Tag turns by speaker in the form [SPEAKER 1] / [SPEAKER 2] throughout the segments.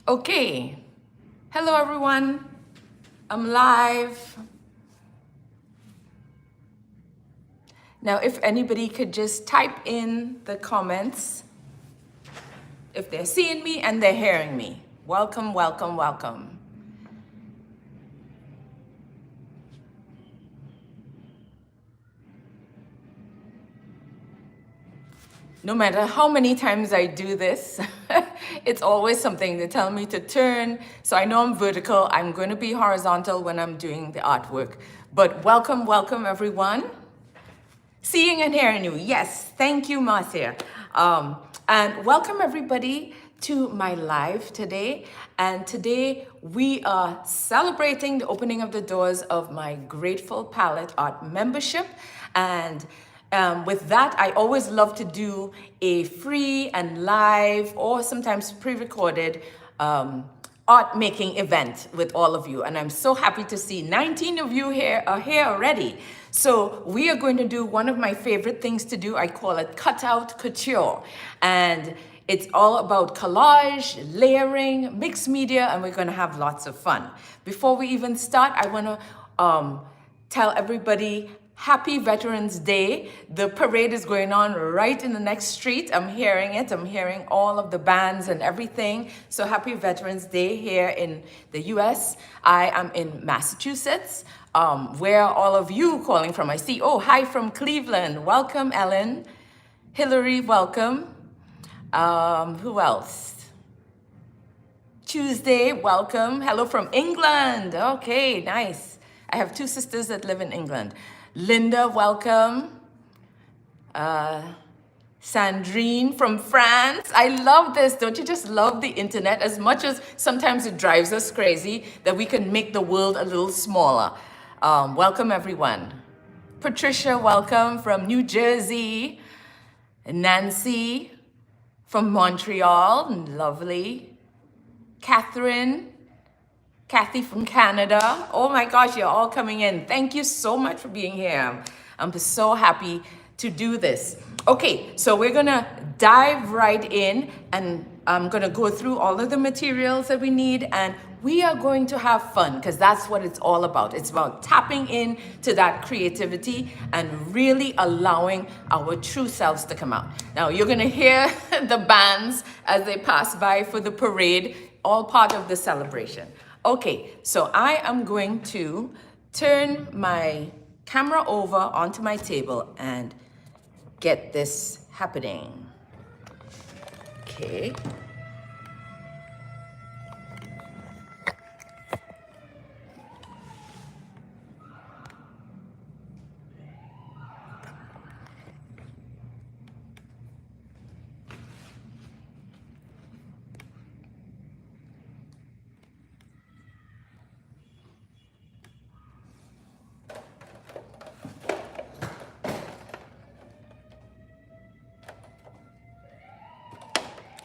[SPEAKER 1] Okay, hello everyone. I'm live. Now, if anybody could just type in the comments if they're seeing me and they're hearing me. Welcome, welcome, welcome. No matter how many times I do this, it's always something. They tell me to turn, so I know I'm vertical. I'm going to be horizontal when I'm doing the artwork. But welcome, welcome everyone. Seeing and hearing you, yes, thank you, Marcia. And welcome everybody to my live today. And today we are celebrating the opening of the doors of my Grateful Palette Art membership. And with that, I always love to do a free and live or sometimes pre-recorded art making event with all of you. And I'm so happy to see 19 of you here are here already. So we are going to do one of my favorite things to do. I call it cutout couture. And it's all about collage, layering, mixed media, and we're going to have lots of fun. Before we even start, I want to tell everybody Happy Veterans Day. The parade is going on right in the next street. I'm hearing it. I'm hearing all of the bands and everything. So happy Veterans Day here in the US. I am in Massachusetts. Where are all of you calling from? I see, oh, hi from Cleveland. Welcome, Ellen. Hillary, welcome. Who else? Tuesday, welcome. Hello from England. Okay, nice. I have two sisters that live in England. Linda, welcome. Sandrine from France. I love this. Don't you just love the internet as much as sometimes it drives us crazy that we can make the world a little smaller. Welcome, everyone. Patricia, welcome from New Jersey. Nancy from Montreal. Lovely. Catherine. Kathy from Canada. Oh my gosh, you're all coming in. Thank you so much for being here. I'm so happy to do this. Okay, so we're gonna dive right in and I'm gonna go through all of the materials that we need and we are going to have fun because that's what it's all about. It's about tapping in to that creativity and really allowing our true selves to come out. Now you're gonna hear the bands as they pass by for the parade, all part of the celebration. Okay, so I am going to turn my camera over onto my table and get this happening. Okay.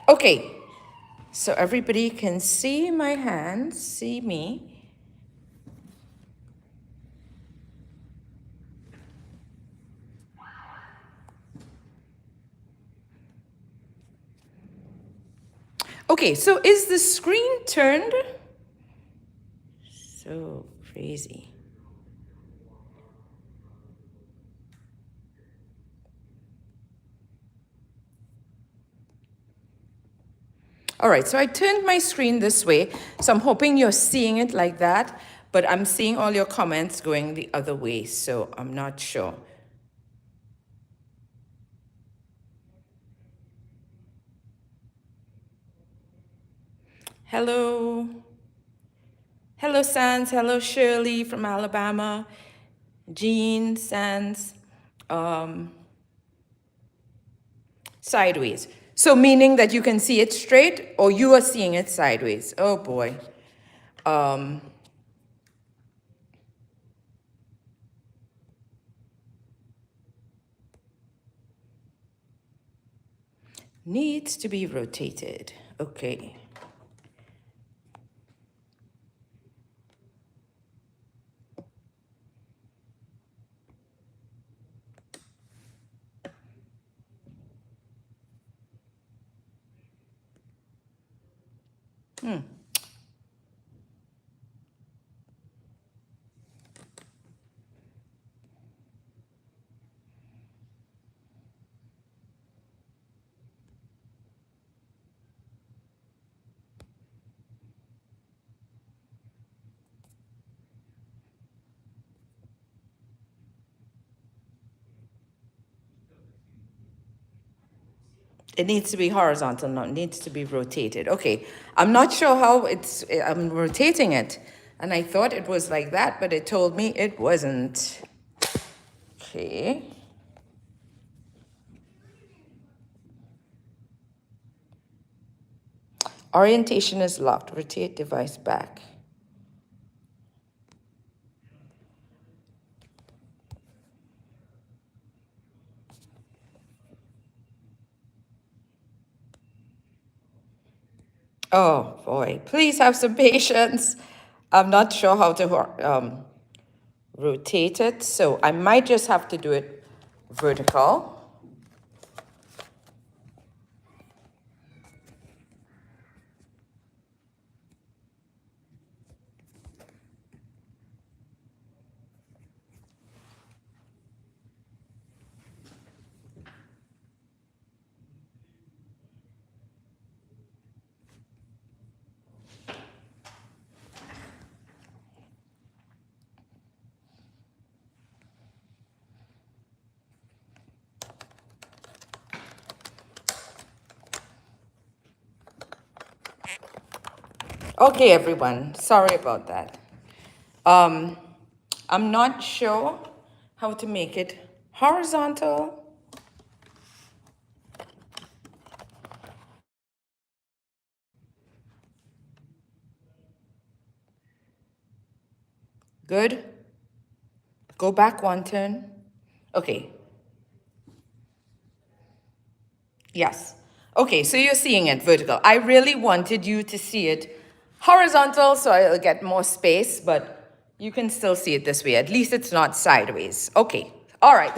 [SPEAKER 1] Okay, so everybody can see my hands, see me. Okay, so is the screen turned? So crazy. All right, so I turned my screen this way, so I'm hoping you're seeing it like that, but I'm seeing all your comments going the other way, so I'm not sure. Hello. Hello, Sans. Hello, Shirley from Alabama. Jean, Sans. Sideways. So meaning that you can see it straight or you are seeing it sideways. Oh boy. Needs to be rotated. Okay. It needs to be horizontal, not needs to be rotated. Okay, I'm not sure how I'm rotating it. And I thought it was like that, but it told me it wasn't. Okay. Orientation is locked. Rotate device back. Oh boy, please have some patience. I'm not sure how to rotate it, so I might just have to do it vertical. Okay, everyone, sorry about that. I'm not sure how to make it horizontal. Good. Go back one turn. Okay. Yes. Okay, so you're seeing it vertical. I really wanted you to see it horizontal so I'll get more space, but you can still see it this way. At least it's not sideways. Okay. All right.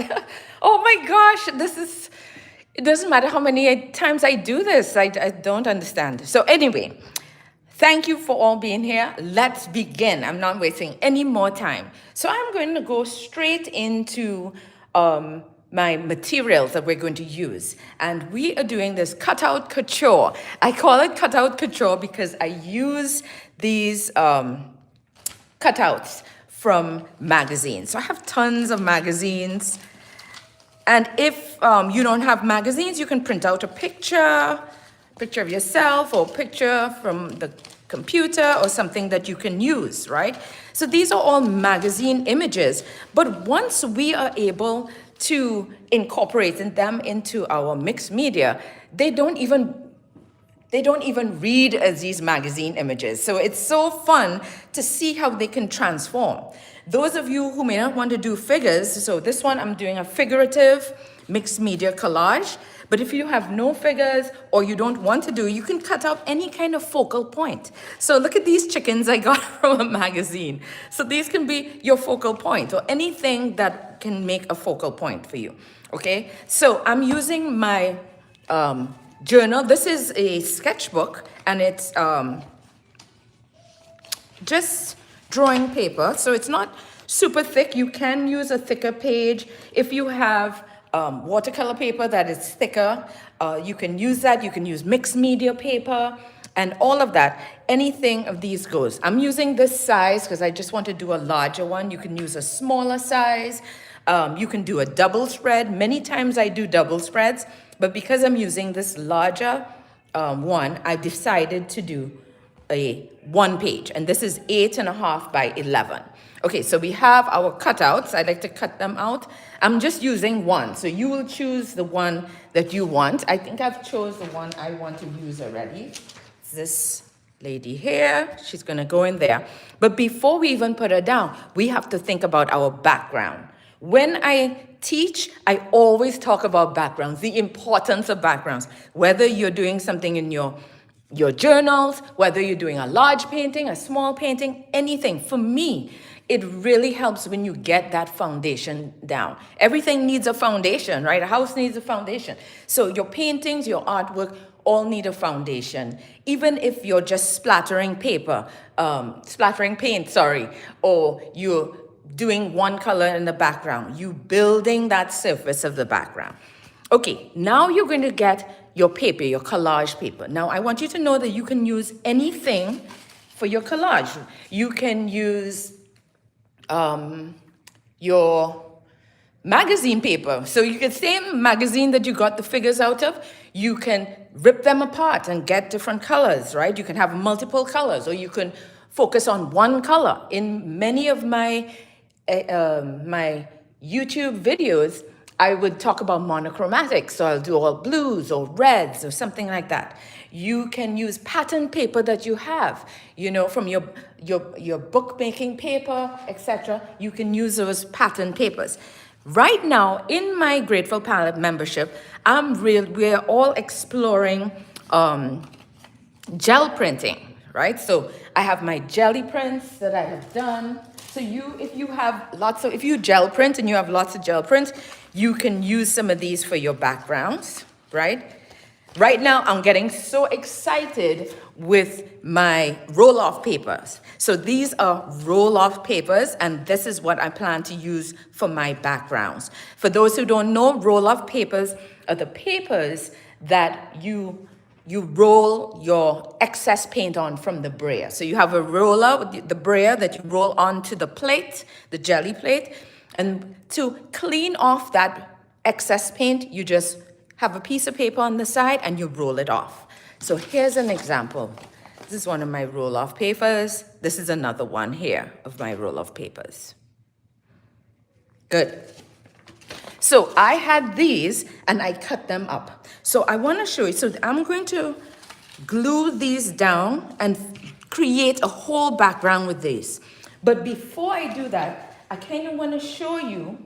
[SPEAKER 1] Oh my gosh, it doesn't matter how many times I do this. I don't understand. So anyway, thank you for all being here. Let's begin. I'm not wasting any more time. So I'm going to go straight into my materials that we're going to use. And we are doing this cutout couture. I call it cutout couture because I use these cutouts from magazines. So I have tons of magazines. And if you don't have magazines, you can print out a picture of yourself or picture from the computer or something that you can use, right? So these are all magazine images. But once we are able to incorporate them into our mixed media, they don't even read as these magazine images. So it's so fun to see how they can transform. Those of you who may not want to do figures, so this one I'm doing a figurative mixed media collage. But if you have no figures or you don't want to do, you can cut out any kind of focal point. So look at these chickens I got from a magazine. So these can be your focal point or anything that can make a focal point for you. Okay, so I'm using my journal. This is a sketchbook and it's just drawing paper. So it's not super thick. You can use a thicker page. If you have watercolor paper that is thicker, you can use that. You can use mixed media paper and all of that. Anything of these goes. I'm using this size because I just want to do a larger one. You can use a smaller size. You can do a double spread. Many times I do double spreads, but because I'm using this larger one, I decided to do a 1 page, and this is 8.5 by 11. Okay, so we have our cutouts. I like to cut them out. I'm just using one, so you will choose the one that you want. I think I've chose the one I want to use already. It's this lady here. She's gonna go in there. But before we even put her down, we have to think about our background. When I teach, I always talk about backgrounds, the importance of backgrounds, whether you're doing something in your journals, whether you're doing a large painting, a small painting, anything. For me, it really helps when you get that foundation down. Everything needs a foundation, right? A house needs a foundation. So your paintings, your artwork, all need a foundation. Even if you're just splattering paint, or you're doing one color in the background, you building that surface of the background. Okay, now you're going to get your paper, your collage paper. Now I want you to know that you can use anything for your collage. You can use your magazine paper. So you can, same magazine that you got the figures out of, you can rip them apart and get different colors, right? You can have multiple colors, or you can focus on one color. In many of my my YouTube videos, I would talk about monochromatic. So I'll do all blues or reds or something like that. You can use pattern paper that you have, you know, from your bookmaking paper, etc. You can use those pattern papers. Right now, in my Grateful Palette membership, we're all exploring gel printing, right? So I have my jelly prints that I have done. So if you gel print and you have lots of gel prints, you can use some of these for your backgrounds, right? Right now, I'm getting so excited with my roll-off papers. So these are roll-off papers, and this is what I plan to use for my backgrounds. For those who don't know, roll-off papers are the papers that you roll your excess paint on from the brayer. So you have a roller with the brayer that you roll onto the plate, the jelly plate, and to clean off that excess paint, you just have a piece of paper on the side and you roll it off. So here's an example. This is one of my roll-off papers. This is another one here of my roll-off papers. Good. So I had these and I cut them up. So I want to show you. So I'm going to glue these down and create a whole background with these. But before I do that, I kind of want to show you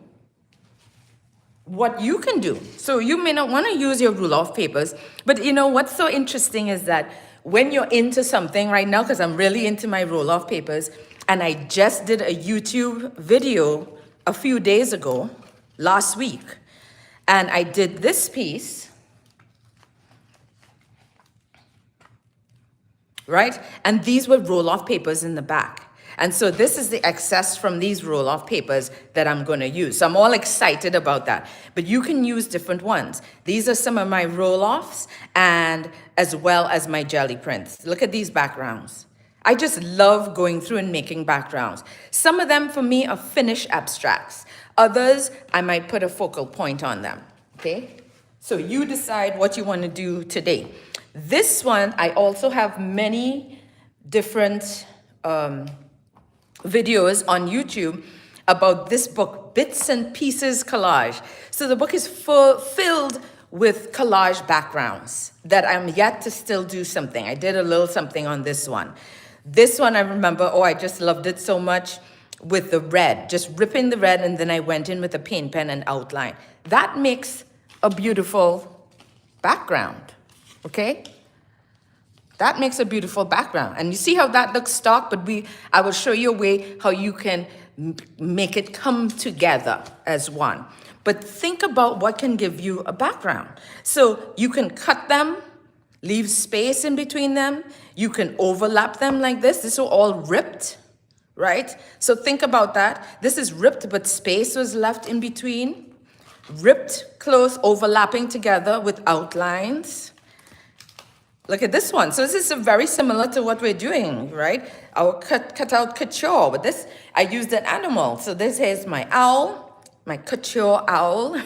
[SPEAKER 1] what you can do. So you may not want to use your roll-off papers, but you know what's so interesting is that when you're into something right now, because I'm really into my roll-off papers, and I just did a YouTube video a few days ago, last week, and I did this piece, right? And these were roll-off papers in the back. And so this is the excess from these roll-off papers that I'm going to use. So I'm all excited about that. But you can use different ones. These are some of my roll-offs and as well as my jelly prints. Look at these backgrounds. I just love going through and making backgrounds. Some of them for me are finished abstracts. Others, I might put a focal point on them, okay? So you decide what you want to do today. This one, I also have many different videos on YouTube about this book, Bits and Pieces Collage. So the book is filled with collage backgrounds that I'm yet to still do something. I did a little something on this one. This one I remember, I just loved it so much with the red, just ripping the red, and then I went in with a paint pen and outline. That makes a beautiful background, okay? That makes a beautiful background. And you see how that looks stock, but I will show you a way how you can make it come together as one. But think about what can give you a background. So you can cut them, leave space in between them. You can overlap them like this. This is all ripped, right? So think about that. This is ripped, but space was left in between. Ripped, close, overlapping together with outlines. Look at this one. So this is very similar to what we're doing, right? Our cutout couture. But this, I used an animal. So this is my owl, my couture owl,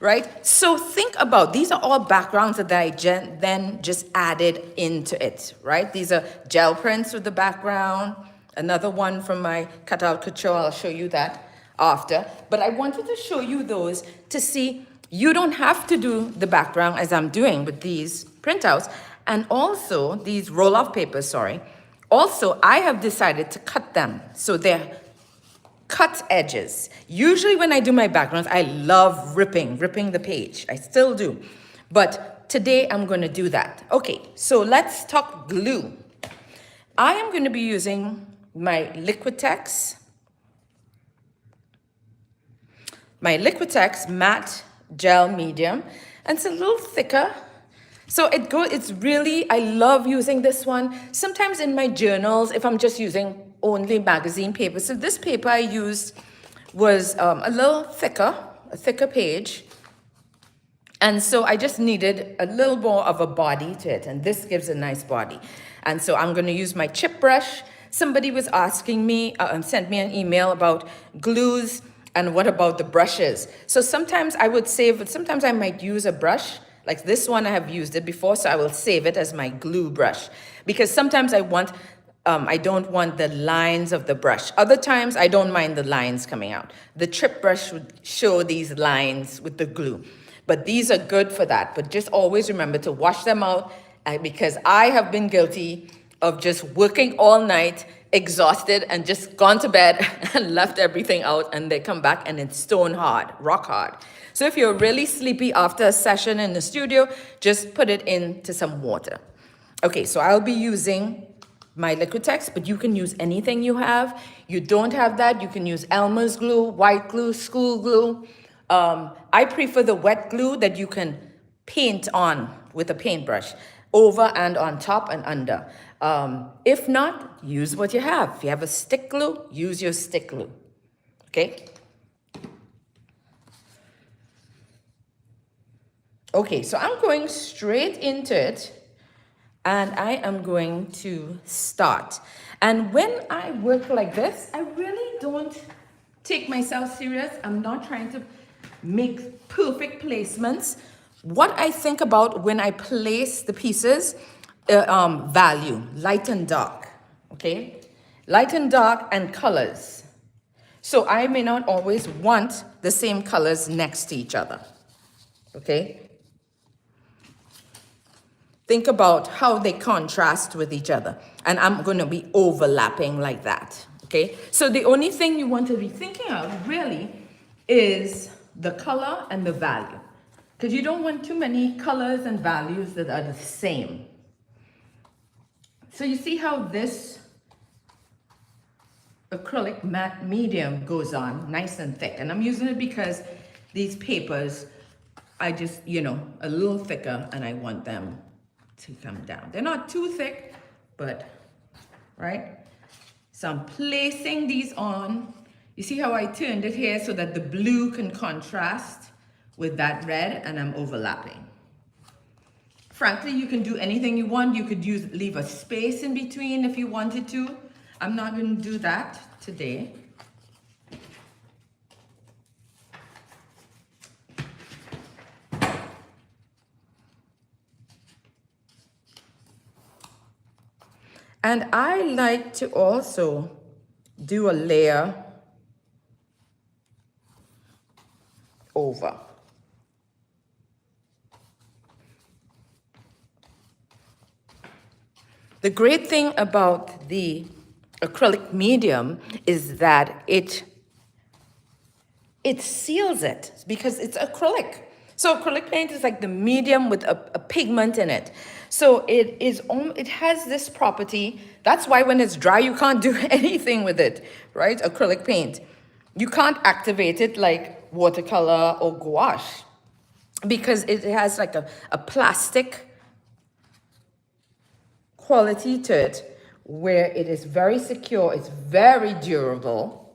[SPEAKER 1] right? So think about, these are all backgrounds that I then just added into it, right? These are gel prints with the background. Another one from my cutout couture. I'll show you that after. But I wanted to show you those to see you don't have to do the background as I'm doing with these printouts. And also these roll-off papers, Also, I have decided to cut them. So they're cut edges. Usually when I do my backgrounds, I love ripping the page. I still do. But today I'm going to do that. Okay, so let's talk glue. I am going to be using my Liquitex matte gel medium, and it's a little thicker. So it's really, I love using this one. Sometimes in my journals, if I'm just using only magazine paper. So this paper I used was a little thicker, a thicker page. And so I just needed a little more of a body to it. And this gives a nice body. And so I'm going to use my chip brush. Somebody was asking me, sent me an email about glues And what about the brushes? So sometimes I would save it, sometimes I might use a brush. Like this one, I have used it before, so I will save it as my glue brush. Because sometimes I don't want the lines of the brush. Other times, I don't mind the lines coming out. The trip brush would show these lines with the glue. But these are good for that. But just always remember to wash them out, because I have been guilty of just working all night, exhausted, and just gone to bed and left everything out, and they come back and it's stone hard, rock hard. So if you're really sleepy after a session in the studio, just put it into some water. Okay, so I'll be using my Liquitex, but you can use anything you have. You don't have that, you can use Elmer's glue, white glue, school glue. I prefer the wet glue that you can paint on with a paintbrush, over and on top and under. If not, use what you have. If you have a stick glue, use your stick glue, okay? Okay, so I'm going straight into it, and I am going to start. And when I work like this, I really don't take myself serious. I'm not trying to make perfect placements. What I think about when I place the pieces, value, light and dark, okay? Light and dark and colors. So I may not always want the same colors next to each other, okay? Think about how they contrast with each other. And I'm going to be overlapping like that, okay? So the only thing you want to be thinking of, really, is the color and the value. Because you don't want too many colors and values that are the same. So you see how this acrylic matte medium goes on nice and thick. And I'm using it because these papers, I just, a little thicker, and I want them to come down. They're not too thick, but, right? So I'm placing these on. You see how I turned it here so that the blue can contrast with that red, and I'm overlapping. Frankly, you can do anything you want. You could leave a space in between if you wanted to. I'm not going to do that today. And I like to also do a layer over. The great thing about the acrylic medium is that it seals it because it's acrylic. So acrylic paint is like the medium with a pigment in it. So it has this property. That's why when it's dry, you can't do anything with it, right? Acrylic paint. You can't activate it like watercolor or gouache because it has like a plastic quality to it where it is very secure, it's very durable,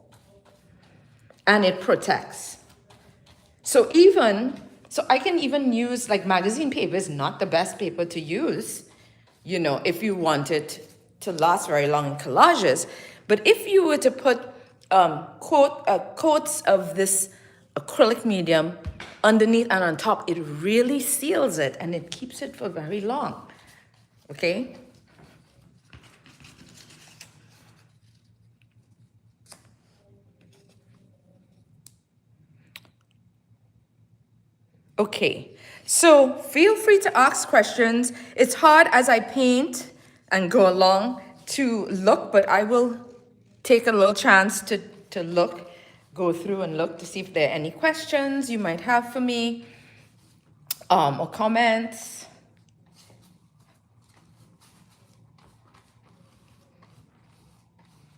[SPEAKER 1] and it protects. So I can even use, like, magazine paper is not the best paper to use, if you want it to last very long in collages. But if you were to put coats of this acrylic medium underneath and on top, it really seals it and it keeps it for very long, okay? Okay, so feel free to ask questions. It's hard as I paint and go along to look, but I will take a little chance to go through and look to see if there are any questions you might have for me, or comments.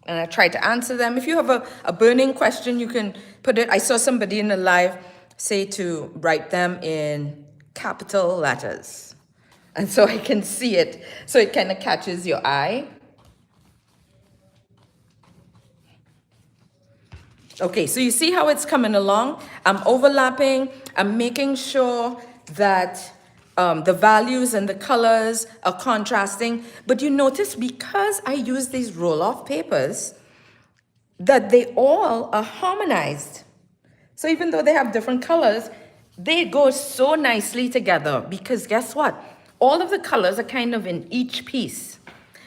[SPEAKER 1] And I try to answer them. If you have a burning question, you can put it. I saw somebody in the live say to write them in capital letters. And so I can see it. So it kind of catches your eye. Okay, so you see how it's coming along? I'm overlapping. I'm making sure that the values and the colors are contrasting. But you notice because I use these roll-off papers, that they all are harmonized. So even though they have different colors, they go so nicely together because guess what? All of the colors are kind of in each piece.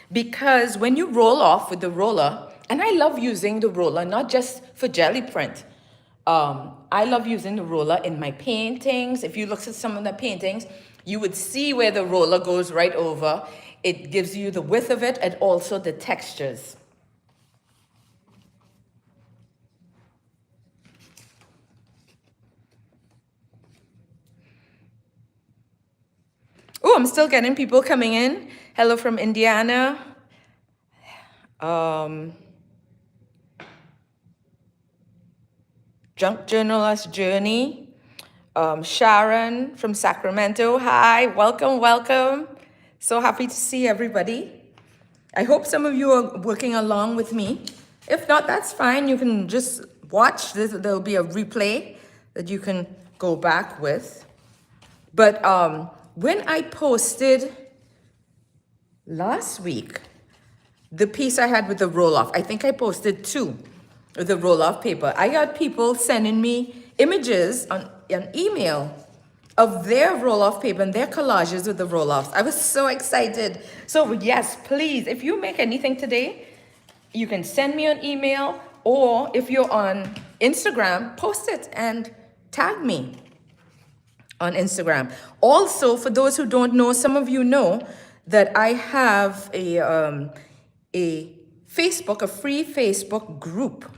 [SPEAKER 1] Because when you roll off with the roller, and I love using the roller, not just for jelly print. I love using the roller in my paintings. If you look at some of the paintings, you would see where the roller goes right over. It gives you the width of it and also the textures. Oh, I'm still getting people coming in. Hello from Indiana. Junk Journalist Journey. Sharon from Sacramento. Hi, welcome, welcome. So happy to see everybody. I hope some of you are working along with me. If not, that's fine. You can just watch this. There'll be a replay that you can go back with. But when I posted last week, the piece I had with the roll-off, I think I posted 2 with the roll-off paper. I got people sending me images on email of their roll-off paper and their collages with the roll-offs. I was so excited. So yes, please, if you make anything today, you can send me an email, or if you're on Instagram, post it and tag me on Instagram. Also, for those who don't know, some of you know that I have a Facebook, a free Facebook group.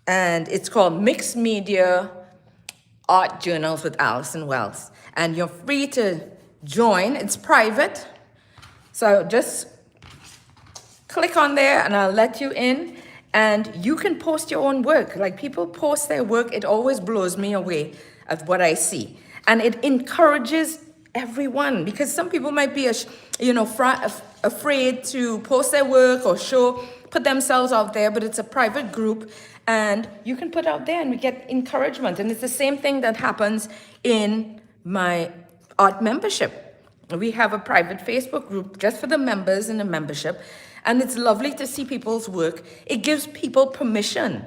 [SPEAKER 1] And it's called Mixed Media Art Journals with Alison Wells. And you're free to join. It's private. So just click on there and I'll let you in. And you can post your own work. Like people post their work, it always blows me away at what I see. And it encourages everyone, because some people might be, afraid to post their work or put themselves out there, but it's a private group and you can put out there and we get encouragement. And it's the same thing that happens in my art membership. We have a private Facebook group just for the members in the membership. And it's lovely to see people's work. It gives people permission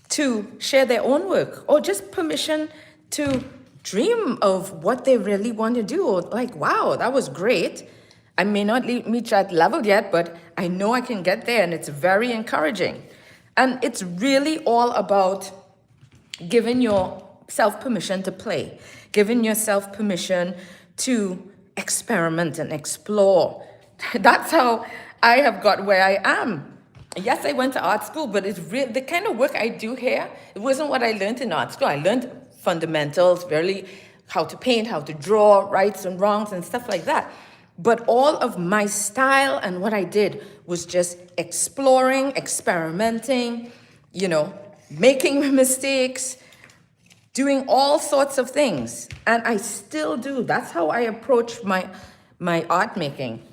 [SPEAKER 1] to share their own work, or just permission to dream of what they really want to do. Or like, wow, that was great. I may not reach that level yet, but I know I can get there, and it's very encouraging. And it's really all about giving yourself permission to play, giving yourself permission to experiment and explore. That's how I have got where I am. Yes, I went to art school, but it's really the kind of work I do here, it wasn't what I learned in art school. I learned fundamentals, really how to paint, how to draw, rights and wrongs and stuff like that. But all of my style and what I did was just exploring, experimenting, making mistakes, doing all sorts of things. And I still do. That's how I approach my art making.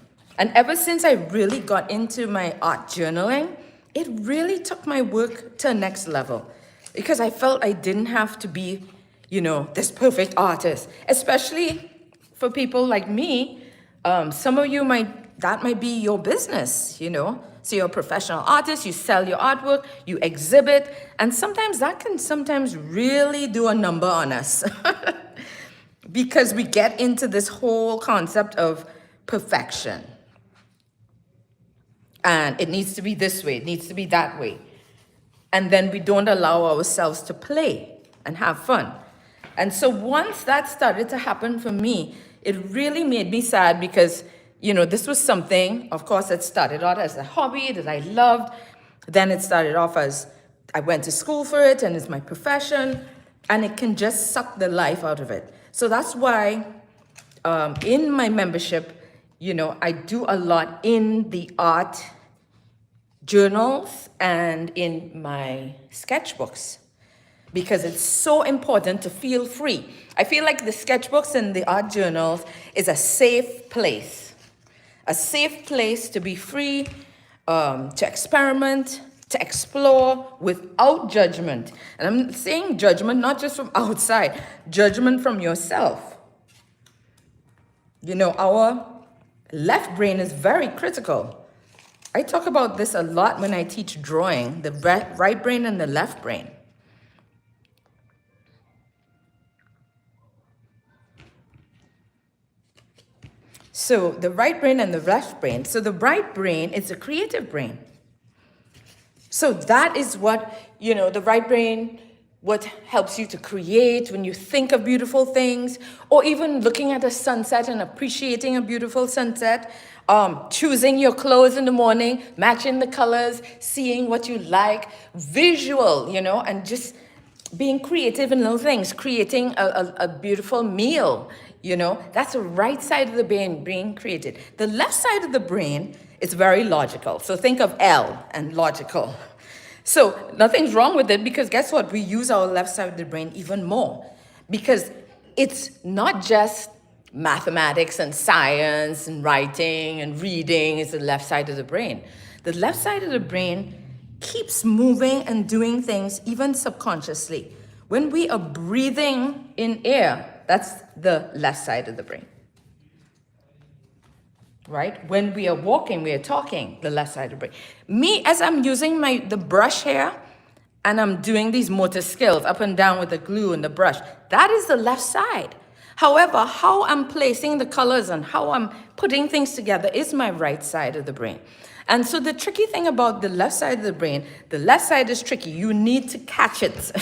[SPEAKER 1] And ever since I really got into my art journaling, it really took my work to the next level, because I felt I didn't have to be, this perfect artist, especially for people like me. Some of you that might be your business, So you're a professional artist, you sell your artwork, you exhibit, and sometimes that can really do a number on us because we get into this whole concept of perfection. And it needs to be this way, it needs to be that way. And then we don't allow ourselves to play and have fun. And so once that started to happen for me, it really made me sad because, this was something, of course, that started out as a hobby that I loved. Then it started off as I went to school for it and it's my profession, and it can just suck the life out of it. So that's why in my membership, I do a lot in the art journals and in my sketchbooks, because it's so important to feel free. I feel like the sketchbooks and the art journals is a safe place to be free, to experiment, to explore without judgment. And I'm saying judgment not just from outside, judgment from yourself. Our left brain is very critical. I talk about this a lot when I teach drawing, the right brain and the left brain. So the right brain and the left brain. So the right brain is a creative brain. So that is what, the right brain, what helps you to create when you think of beautiful things, or even looking at a sunset and appreciating a beautiful sunset, choosing your clothes in the morning, matching the colors, seeing what you like, visual, and just being creative in little things, creating a beautiful meal, that's the right side of the brain being created. The left side of the brain is very logical. So think of L and logical. So nothing's wrong with it, because guess what? We use our left side of the brain even more, because it's not just mathematics and science and writing and reading. It's the left side of the brain. The left side of the brain keeps moving and doing things even subconsciously. When we are breathing in air, that's the left side of the brain. Right? When we are walking, we are talking, the left side of the brain. Me, as I'm using the brush here, and I'm doing these motor skills up and down with the glue and the brush, that is the left side. However, how I'm placing the colors and how I'm putting things together is my right side of the brain. And so the tricky thing about the left side of the brain, the left side is tricky. You need to catch it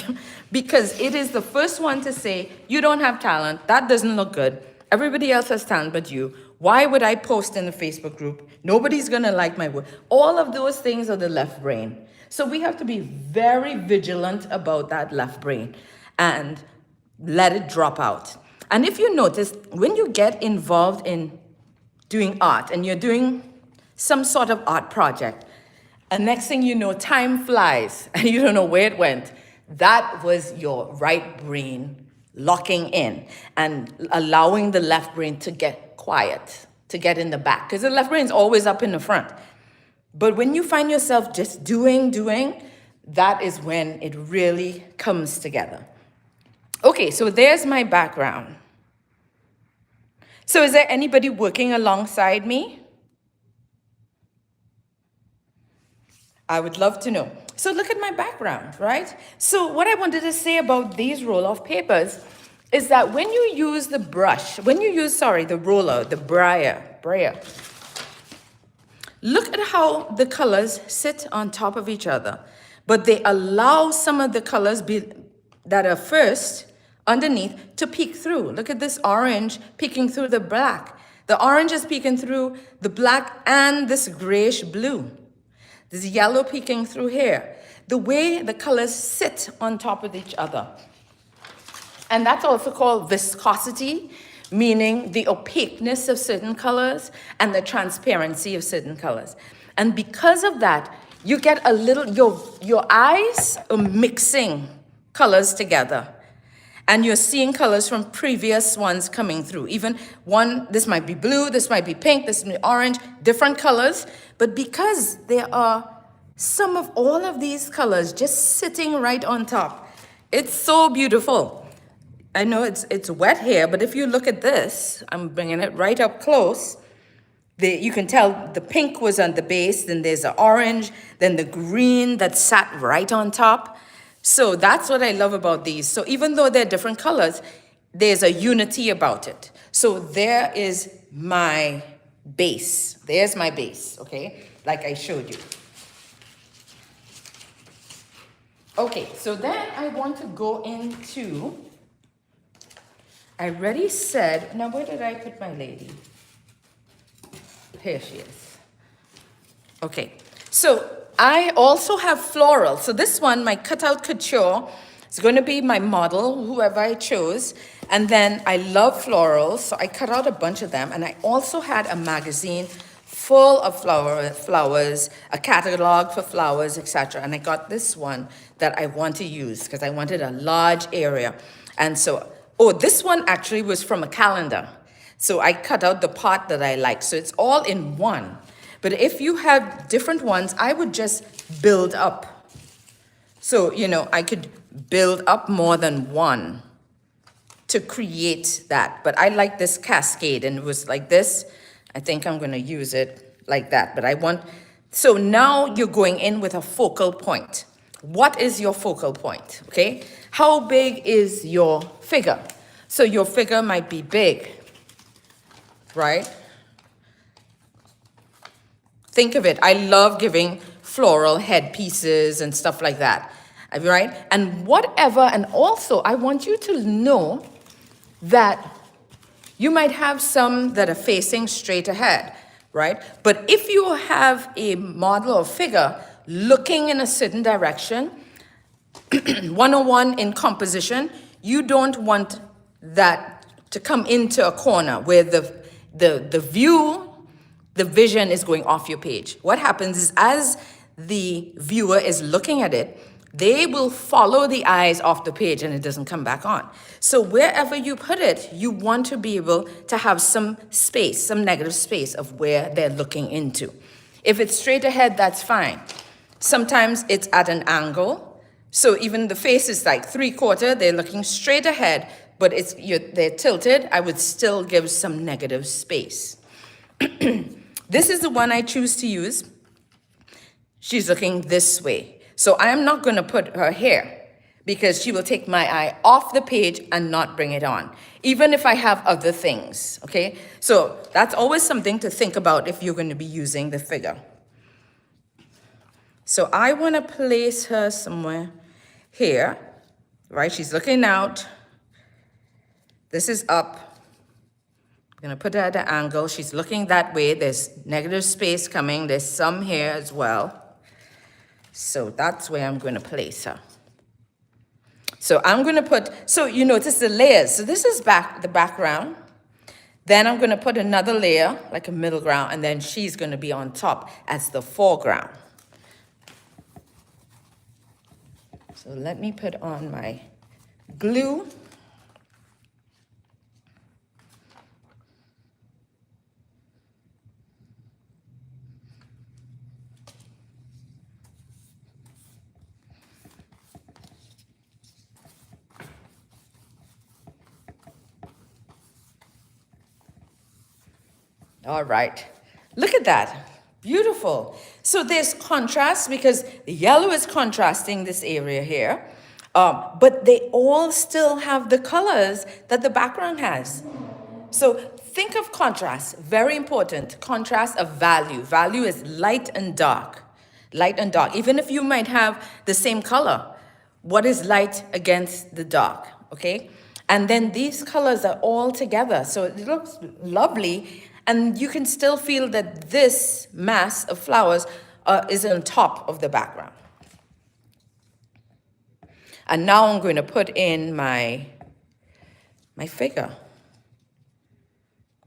[SPEAKER 1] because it is the first one to say, you don't have talent, that doesn't look good. Everybody else has talent but you. Why would I post in the Facebook group? Nobody's gonna like my work. All of those things are the left brain. So we have to be very vigilant about that left brain and let it drop out. And if you notice, when you get involved in doing art and you're doing some sort of art project, and next thing you know, time flies and you don't know where it went, that was your right brain locking in and allowing the left brain to get quiet, to get in the back, because the left brain is always up in the front. But when you find yourself just doing, that is when it really comes together. Okay, so there's my background. So is there anybody working alongside me? I would love to know. So look at my background, right? So what I wanted to say about these roll-off papers is that when you use the brush, the roller, the brayer, look at how the colors sit on top of each other, but they allow some of the colors that are first underneath to peek through. Look at this orange peeking through the black. The orange is peeking through the black and this grayish blue. There's yellow peeking through here. The way the colors sit on top of each other. And that's also called viscosity, meaning the opaqueness of certain colors and the transparency of certain colors. And because of that, you get a little, your eyes are mixing colors together. And you're seeing colors from previous ones coming through. Even one, this might be blue, this might be pink, this might be orange, different colors. But because there are some of all of these colors just sitting right on top, it's so beautiful. I know it's wet here, but if you look at this, I'm bringing it right up close. You can tell the pink was on the base, then there's the orange, then the green that sat right on top. So that's what I love about these. So even though they're different colors, there's a unity about it. So there is my base. There's my base, okay? Like I showed you. Okay, so then I want to go into, I already said, now where did I put my lady? Here she is. Okay, so I also have florals. So this one, my cutout couture, is going to be my model, whoever I chose. And then I love florals, so I cut out a bunch of them. And I also had a magazine full of flowers, a catalog for flowers, etc. And I got this one that I want to use because I wanted a large area. And so, this one actually was from a calendar. So I cut out the part that I like. So it's all in one. But if you have different ones, I would just build up. So, I could build up more than one to create that. But I like this cascade, and it was like this. I think I'm going to use it like that. But I want So now you're going in with a focal point. What is your focal point, okay? How big is your figure? So your figure might be big, right? Think of it. I love giving floral headpieces and stuff like that, right? And whatever, and also I want you to know that you might have some that are facing straight ahead, right? But if you have a model or figure looking in a certain direction, 101 in composition, you don't want that to come into a corner where the view, the vision is going off your page. What happens is as the viewer is looking at it, they will follow the eyes off the page and it doesn't come back on. So wherever you put it, you want to be able to have some space, some negative space of where they're looking into. If it's straight ahead, that's fine. Sometimes it's at an angle. So even the face is like 3/4, they're looking straight ahead, but they're tilted. I would still give some negative space. This is the one I choose to use. She's looking this way. So I am not going to put her here because she will take my eye off the page and not bring it on, even if I have other things, okay? So that's always something to think about if you're going to be using the figure. So I want to place her somewhere here, right? She's looking out. This is up. I'm going to put her at an angle. She's looking that way. There's negative space coming. There's some here as well. So that's where I'm going to place her. So I'm going to put, so you notice the layers. So this is the background. Then I'm going to put another layer, like a middle ground, and then she's going to be on top as the foreground. So let me put on my glue. All right, look at that, beautiful. So there's contrast because the yellow is contrasting this area here, but they all still have the colors that the background has. So think of contrast, very important, contrast of value. Value is light and dark, even if you might have the same color. What is light against the dark, okay? And then these colors are all together, so it looks lovely. And you can still feel that this mass of flowers is on top of the background. And now I'm going to put in my figure.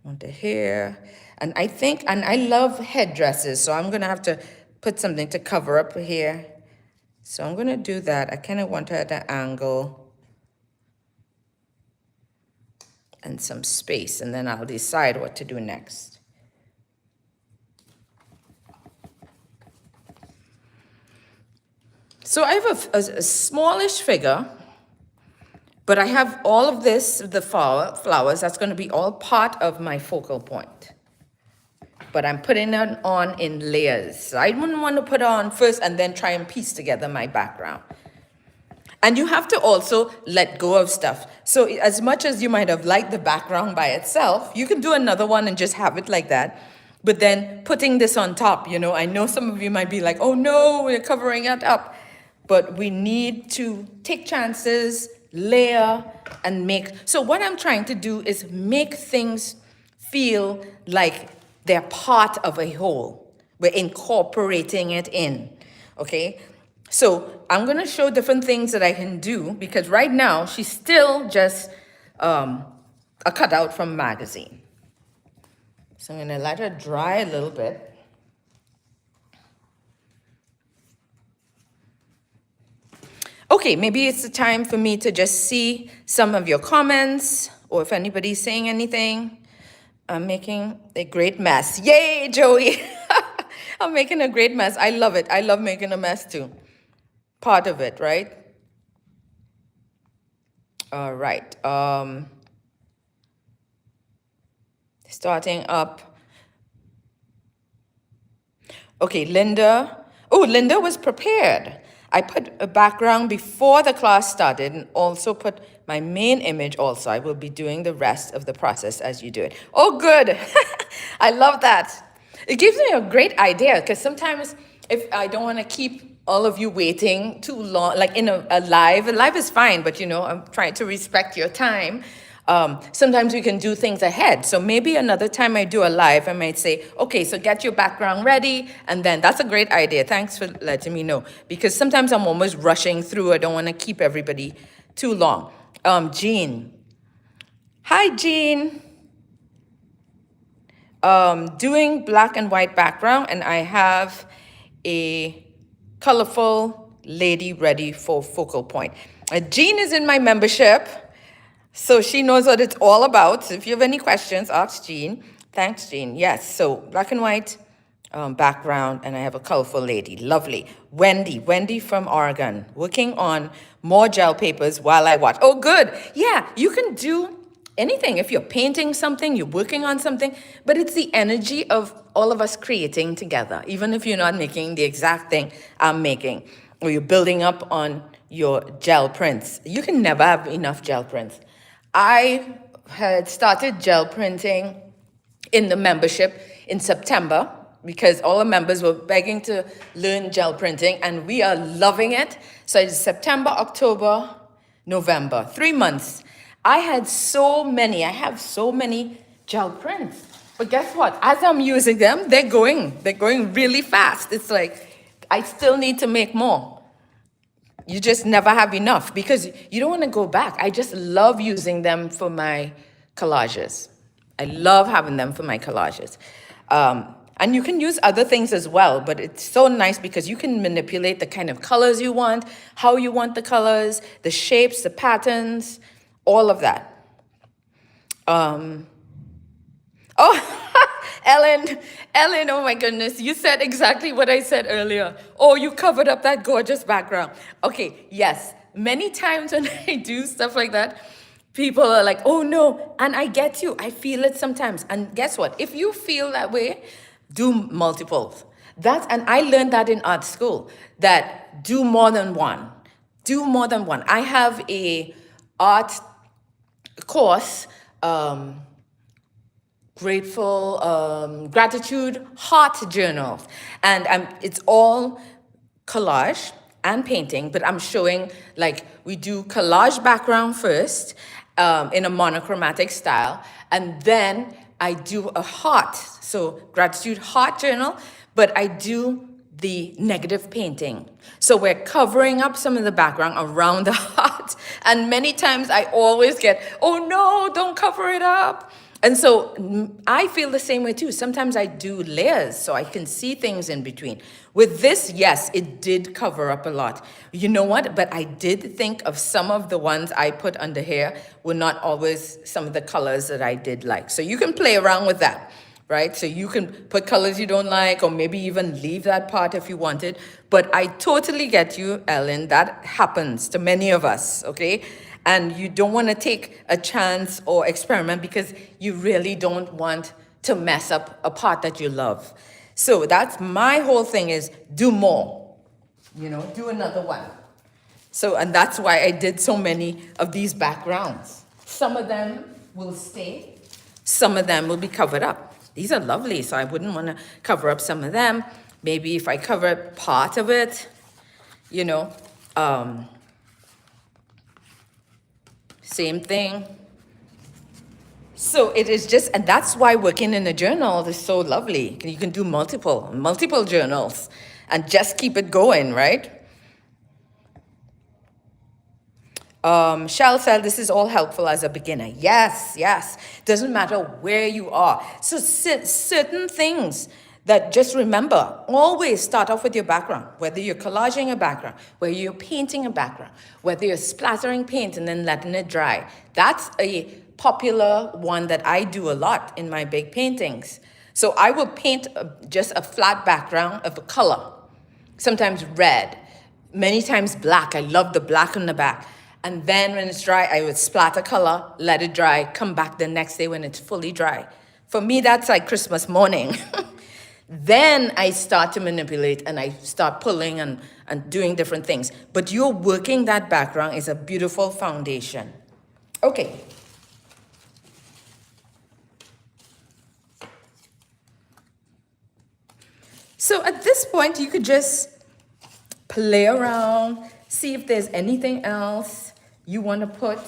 [SPEAKER 1] Onto here. And I love headdresses, so I'm going to have to put something to cover up here. So I'm going to do that. I kind of want her at an angle. And some space, and then I'll decide what to do next. So I have a smallish figure, but I have all of this, the flowers, that's going to be all part of my focal point. But I'm putting it on in layers. So I wouldn't want to put it on first and then try and piece together my background. And you have to also let go of stuff. So as much as you might have liked the background by itself, you can do another one and just have it like that. But then putting this on top, I know some of you might be like, oh no, we're covering it up. But we need to take chances, layer, and make. So what I'm trying to do is make things feel like they're part of a whole. We're incorporating it in, okay? So I'm going to show different things that I can do because right now she's still just a cutout from a magazine. So I'm going to let her dry a little bit. Okay, maybe it's the time for me to just see some of your comments or if anybody's saying anything. I'm making a great mess. Yay, Joey! I'm making a great mess. I love it. I love making a mess too. Part of it, right? All right. Starting up. Okay, Linda. Oh, Linda was prepared. I put a background before the class started and also put my main image also. I will be doing the rest of the process as you do it. Oh, good. I love that. It gives me a great idea because sometimes if I don't want to keep all of you waiting too long, like in a live is fine, but I'm trying to respect your time. Sometimes we can do things ahead. So maybe another time I do a live, I might say, okay, so get your background ready. And then that's a great idea. Thanks for letting me know. Because sometimes I'm almost rushing through. I don't want to keep everybody too long. Jean. Hi, Jean. Doing black and white background, and I have a colorful lady ready for focal point. Jean is in my membership. So she knows what it's all about. So if you have any questions, ask Jean. Thanks, Jean. Yes, so black and white background, and I have a colorful lady. Lovely. Wendy from Oregon, working on more gel papers while I watch. Oh, good. Yeah, you can do anything. If you're painting something, you're working on something, but it's the energy of all of us creating together, even if you're not making the exact thing I'm making, or you're building up on your gel prints. You can never have enough gel prints. I had started gel printing in the membership in September because all the members were begging to learn gel printing, and we are loving it. So it's September, October, November, 3 months. I have so many gel prints. But guess what? As I'm using them, they're going really fast. It's like, I still need to make more. You just never have enough because you don't want to go back. I just love using them for my collages. I love having them for my collages. And you can use other things as well, but it's so nice because you can manipulate the kind of colors you want, how you want the colors, the shapes, the patterns, all of that. Oh, Ellen, oh my goodness, you said exactly what I said earlier. Oh, you covered up that gorgeous background. Okay, yes, many times when I do stuff like that, people are like, oh no, and I get you, I feel it sometimes. And guess what? If you feel that way, do multiples. And I learned that in art school, that do more than one. Do more than one. I have a art course, gratitude heart journals, and it's all collage and painting, but I'm showing, like, we do collage background first in a monochromatic style, and then I do a heart, so gratitude heart journal, but I do the negative painting. So we're covering up some of the background around the heart, and many times I always get, oh no, don't cover it up. And so I feel the same way too. Sometimes I do layers so I can see things in between. With this, yes, it did cover up a lot. You know what? But I did think of some of the ones I put under here were not always some of the colors that I did like. So you can play around with that, right? So you can put colors you don't like, or maybe even leave that part if you wanted. But I totally get you, Ellen. That happens to many of us, okay? And you don't want to take a chance or experiment because you really don't want to mess up a part that you love. So that's my whole thing, is do more, do another one. So, and that's why I did so many of these backgrounds. Some of them will stay, some of them will be covered up. These are lovely, so I wouldn't want to cover up some of them. Maybe if I cover up part of it, same thing. So it is just, and that's why working in a journal is so lovely. You can do multiple journals and just keep it going, right? Shell said, this is all helpful as a beginner. Yes. Doesn't matter where you are. So certain things that, just remember, always start off with your background, whether you're collaging a background, whether you're painting a background, whether you're splattering paint and then letting it dry. That's a popular one that I do a lot in my big paintings. So I will paint just a flat background of a color, sometimes red, many times black. I love the black on the back. And then when it's dry, I would splatter color, let it dry, come back the next day when it's fully dry. For me, that's like Christmas morning. Then I start to manipulate and I start pulling and doing different things. But you're working that background is a beautiful foundation. Okay. So at this point, you could just play around, see if there's anything else you want to put.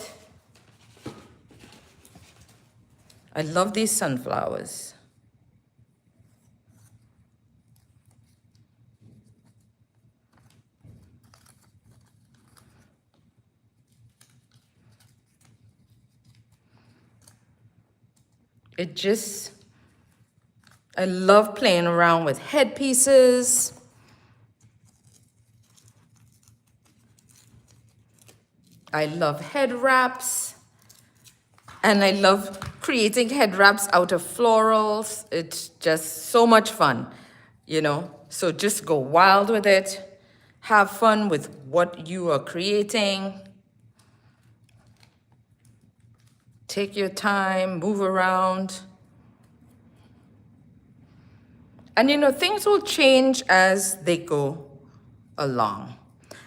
[SPEAKER 1] I love these sunflowers. I love playing around with headpieces. I love head wraps. And I love creating head wraps out of florals. It's just so much fun, you know. So just go wild with it. Have fun with what you are creating. Take your time, move around. And you know, things will change as they go along.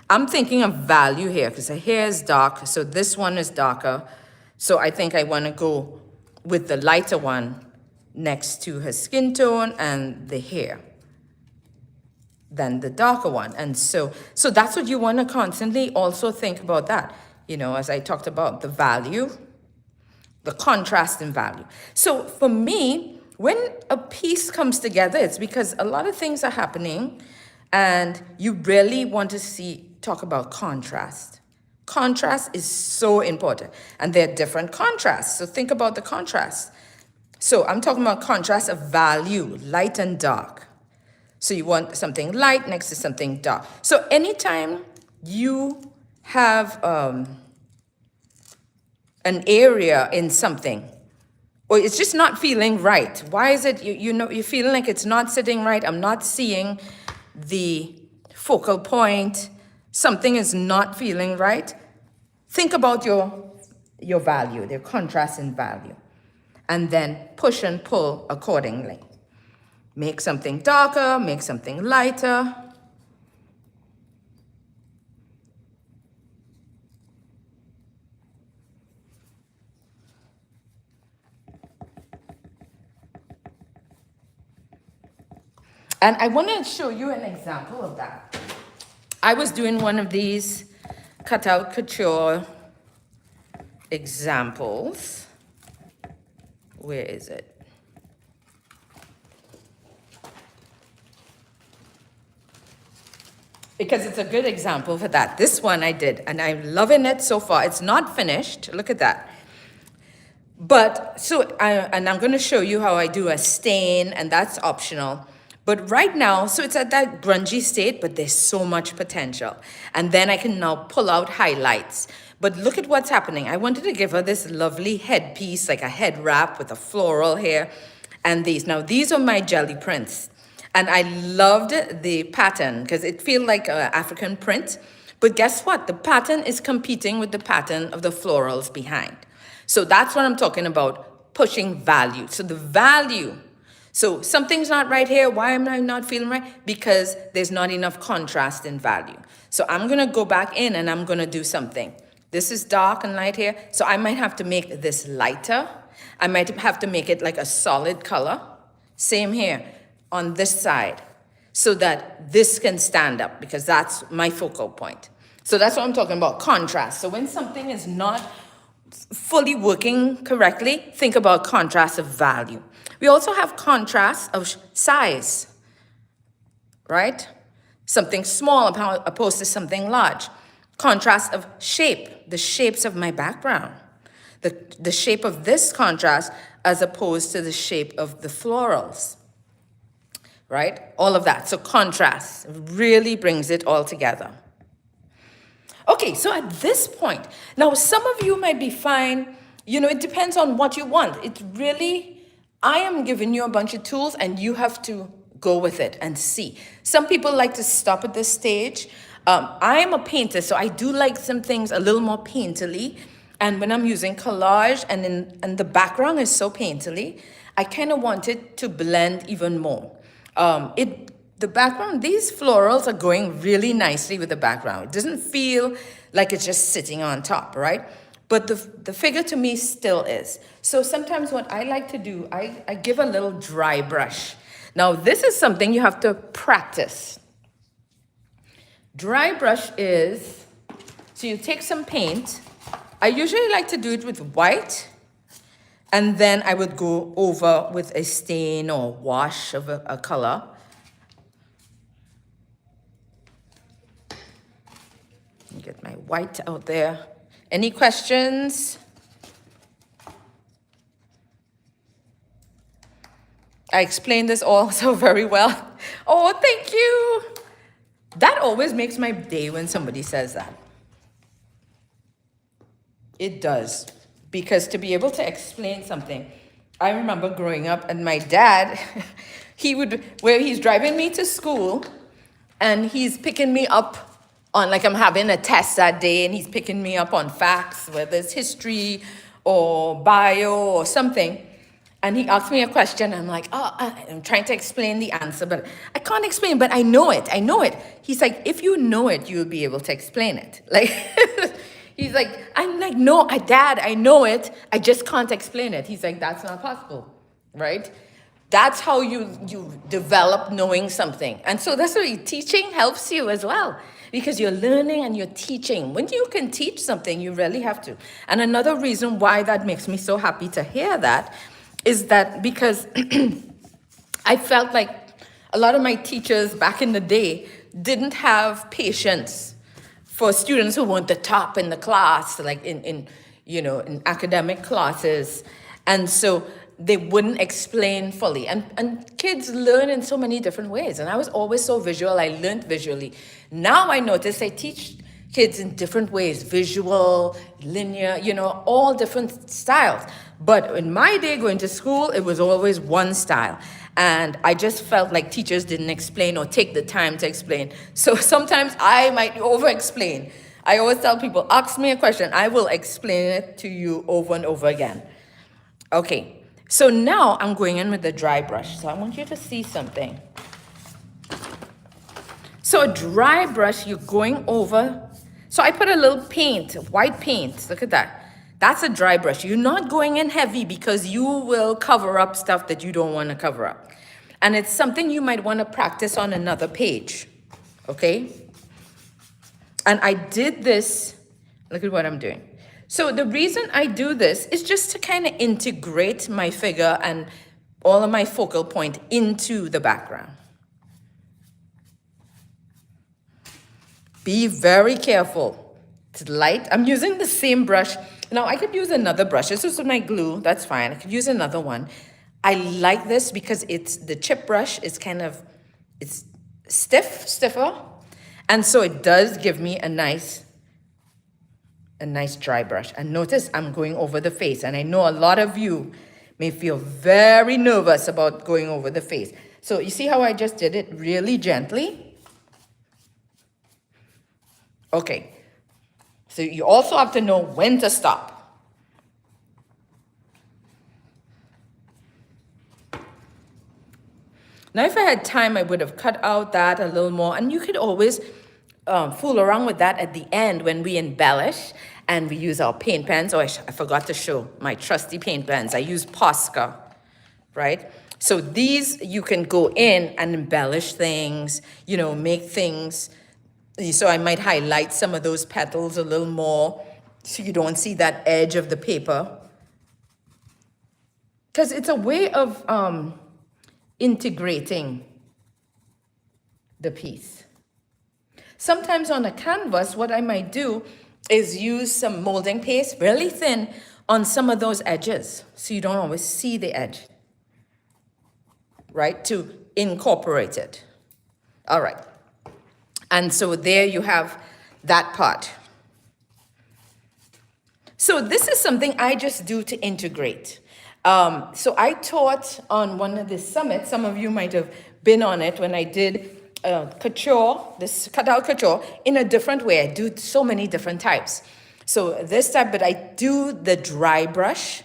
[SPEAKER 1] I'm thinking of value here because the hair is dark, so this one is darker. So I think I want to go with the lighter one next to her skin tone and the hair than the darker one. And so that's what you want to constantly also think about that. You know, as I talked about the value, the contrast in value. So for me, when a piece comes together, it's because a lot of things are happening and you really want to talk about contrast. Contrast is so important and there are different contrasts. So think about the contrast. So I'm talking about contrast of value, light and dark. So you want something light next to something dark. So anytime you have an area in something, or it's just not feeling right. Why is it, you're feeling like it's not sitting right? I'm not seeing the focal point. Something is not feeling right. Think about your value, their contrast in value. And then push and pull accordingly. Make something darker, make something lighter. And I want to show you an example of that. I was doing one of these cutout couture examples. Where is it? Because it's a good example for that. This one I did, and I'm loving it so far. It's not finished. Look at that. But, and I'm going to show you how I do a stain, and that's optional. But right now, so it's at that grungy state, but there's so much potential. And then I can now pull out highlights. But look at what's happening. I wanted to give her this lovely headpiece, like a head wrap with a floral here. And these. Now, these are my jelly prints. And I loved the pattern because it feels like an African print. But guess what? The pattern is competing with the pattern of the florals behind. So that's what I'm talking about, pushing value. So the value. So something's not right here. Why am I not feeling right? Because there's not enough contrast in value. So I'm going to go back in and I'm going to do something. This is dark and light here. So I might have to make this lighter. I might have to make it like a solid color. Same here on this side so that this can stand up because that's my focal point. So that's what I'm talking about, contrast. So when something is not fully working correctly, think about contrast of value. We also have contrast of size, right? Something small opposed to something large. Contrast of shape, the shapes of my background. The shape of this contrast as opposed to the shape of the florals, right? All of that. So contrast really brings it all together. Okay, so at this point, now some of you might be fine. You know, it depends on what you want. It really, I am giving you a bunch of tools and you have to go with it and see. Some people like to stop at this stage. I am a painter, so I do like some things a little more painterly. And when I'm using collage and the background is so painterly, I kind of want it to blend even more. The background, these florals are going really nicely with the background. It doesn't feel like it's just sitting on top, right? But the figure to me still is. So sometimes what I like to do, I give a little dry brush. Now this is something you have to practice. Dry brush is, so you take some paint. I usually like to do it with white, and then I would go over with a stain or wash of a color. Get my white out there. Any questions? I explained this also very well. Oh, thank you. That always makes my day when somebody says that. It does. Because to be able to explain something, I remember growing up and my dad, he's driving me to school and he's picking me up on, like I'm having a test that day and he's picking me up on facts, whether it's history or bio or something. And he asked me a question. I'm like, I'm trying to explain the answer, but I can't explain, but I know it. He's like, if you know it, you'll be able to explain it. Like, he's like, I'm like, no, Dad, I know it. I just can't explain it. He's like, that's not possible, right? That's how you develop knowing something. And so that's why teaching helps you as well, because you're learning and you're teaching. When you can teach something, you really have to. And another reason why that makes me so happy to hear that is that because I felt like a lot of my teachers back in the day didn't have patience for students who weren't the top in the class, like in academic classes. And so they wouldn't explain fully. And kids learn in so many different ways. And I was always so visual, I learned visually. Now I notice I teach kids in different ways, visual, linear, all different styles. But in my day going to school, it was always one style. And I just felt like teachers didn't explain or take the time to explain. So sometimes I might over-explain. I always tell people, ask me a question, I will explain it to you over and over again. Okay, so now I'm going in with the dry brush. So I want you to see something. So a dry brush, you're going over. So I put a little paint, white paint, look at that. That's a dry brush. You're not going in heavy because you will cover up stuff that you don't want to cover up. And it's something you might want to practice on another page, okay? And I did this, look at what I'm doing. So the reason I do this is just to kind of integrate my figure and all of my focal point into the background. Be very careful. It's light. I'm using the same brush. Now I could use another brush. This is my glue. That's fine. I could use another one. I like this because the chip brush is it's stiffer. And so it does give me a nice dry brush. And notice I'm going over the face. And I know a lot of you may feel very nervous about going over the face. So you see how I just did it really gently? Okay. So you also have to know when to stop. Now, if I had time, I would have cut out that a little more. And you could always fool around with that at the end when we embellish and we use our paint pens. Oh, I forgot to show my trusty paint pens. I use Posca, right? So these, you can go in and embellish things, make things. So I might highlight some of those petals a little more so you don't see that edge of the paper. Because it's a way of integrating the piece. Sometimes on a canvas, what I might do is use some molding paste, really thin, on some of those edges, so you don't always see the edge, right, to incorporate it. All right. And so there you have that part. So this is something I just do to integrate. So I taught on one of the summits, some of you might have been on it when I did couture, this cutout couture, in a different way. I do so many different types. So this type, but I do the dry brush,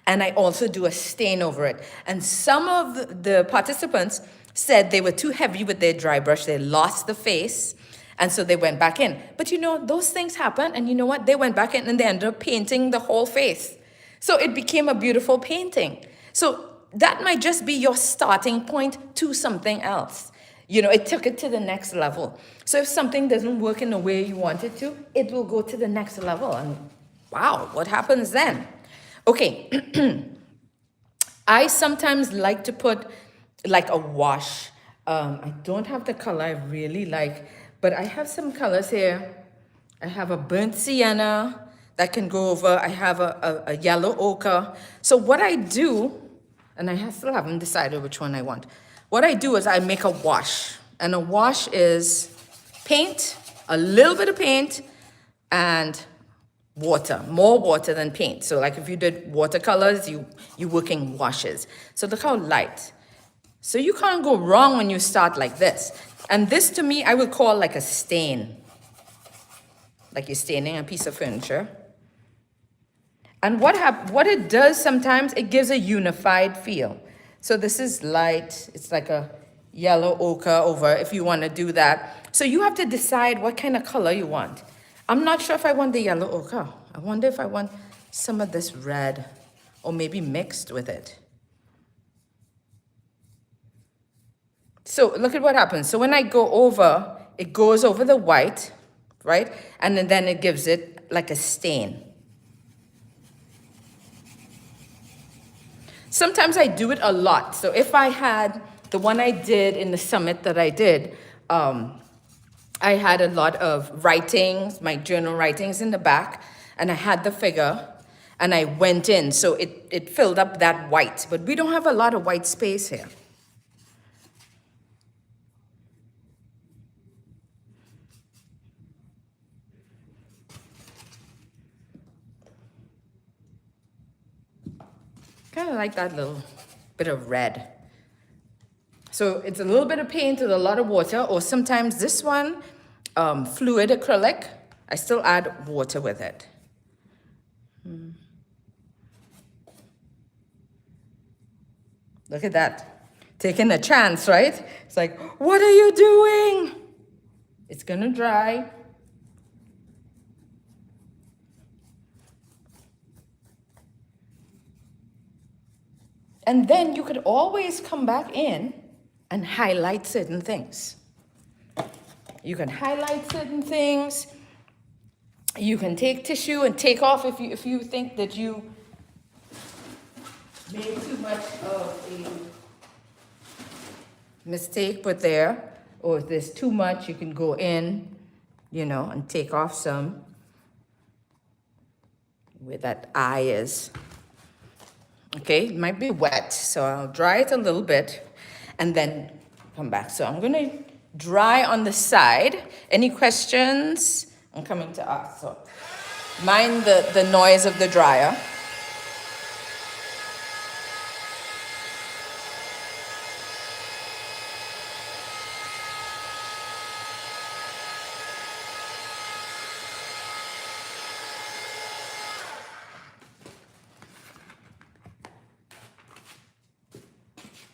[SPEAKER 1] and I also do a stain over it. And some of the participants said they were too heavy with their dry brush. They lost the face. And so they went back in. But you know, those things happen. And you know what? They went back in and they ended up painting the whole face. So it became a beautiful painting. So that might just be your starting point to something else. You know, it took it to the next level. So if something doesn't work in the way you want it to, it will go to the next level. And wow, what happens then? Okay. I sometimes like to put like a wash. I don't have the color I really like, but I have some colors here. I have a burnt sienna that can go over. I have a yellow ochre. So what I do, and I still haven't decided which one I want. What I do is I make a wash. And a wash is paint, a little bit of paint, and water, more water than paint. So like if you did watercolors, you're working washes. So look how light. So you can't go wrong when you start like this. And this to me, I would call like a stain. Like you're staining a piece of furniture. And what it does sometimes, it gives a unified feel. So this is light. It's like a yellow ochre over if you want to do that. So you have to decide what kind of color you want. I'm not sure if I want the yellow ochre. I wonder if I want some of this red or maybe mixed with it. So look at what happens. So when I go over, it goes over the white, right? And then it gives it like a stain. Sometimes I do it a lot. So if I had the one I did in the summit that I did, I had a lot of writings, my journal writings in the back, and I had the figure, and I went in. So it filled up that white, but we don't have a lot of white space here. Kind of like that little bit of red. So it's a little bit of paint with a lot of water, or sometimes this one, fluid acrylic, I still add water with it. Look at that. Taking a chance, right? It's like, what are you doing? It's gonna dry. And then you could always come back in and highlight certain things. You can highlight certain things. You can take tissue and take off if you think that you made too much of a mistake put there, or if there's too much, you can go in, you know, and take off some where that eye is. Okay, it might be wet, so I'll dry it a little bit and then come back. So I'm gonna dry on the side. Any questions? I'm coming to us, so mind the noise of the dryer.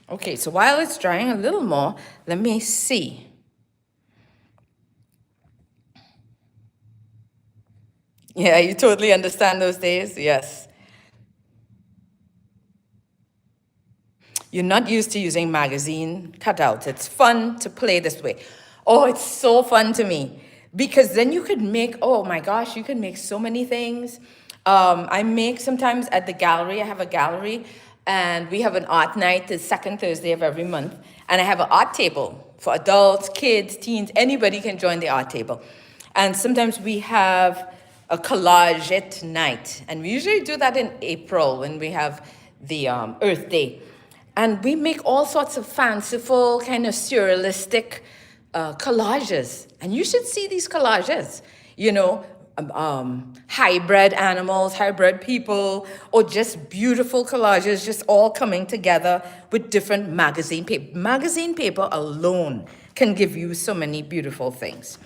[SPEAKER 1] Okay, so while it's drying a little more, let me see. Yeah, you totally understand those days? Yes. You're not used to using magazine cutouts. It's fun to play this way. Oh, it's so fun to me. Because then you could make, oh my gosh, you could make so many things. I make sometimes at the gallery, I have a gallery, and we have an art night the second Thursday of every month. And I have an art table for adults, kids, teens, anybody can join the art table. And sometimes we have a collage at night. And we usually do that in April when we have the Earth Day. And we make all sorts of fanciful, kind of surrealistic collages. And you should see these collages, you know, hybrid animals, hybrid people, or just beautiful collages, just all coming together with different magazine paper. Magazine paper alone can give you so many beautiful things.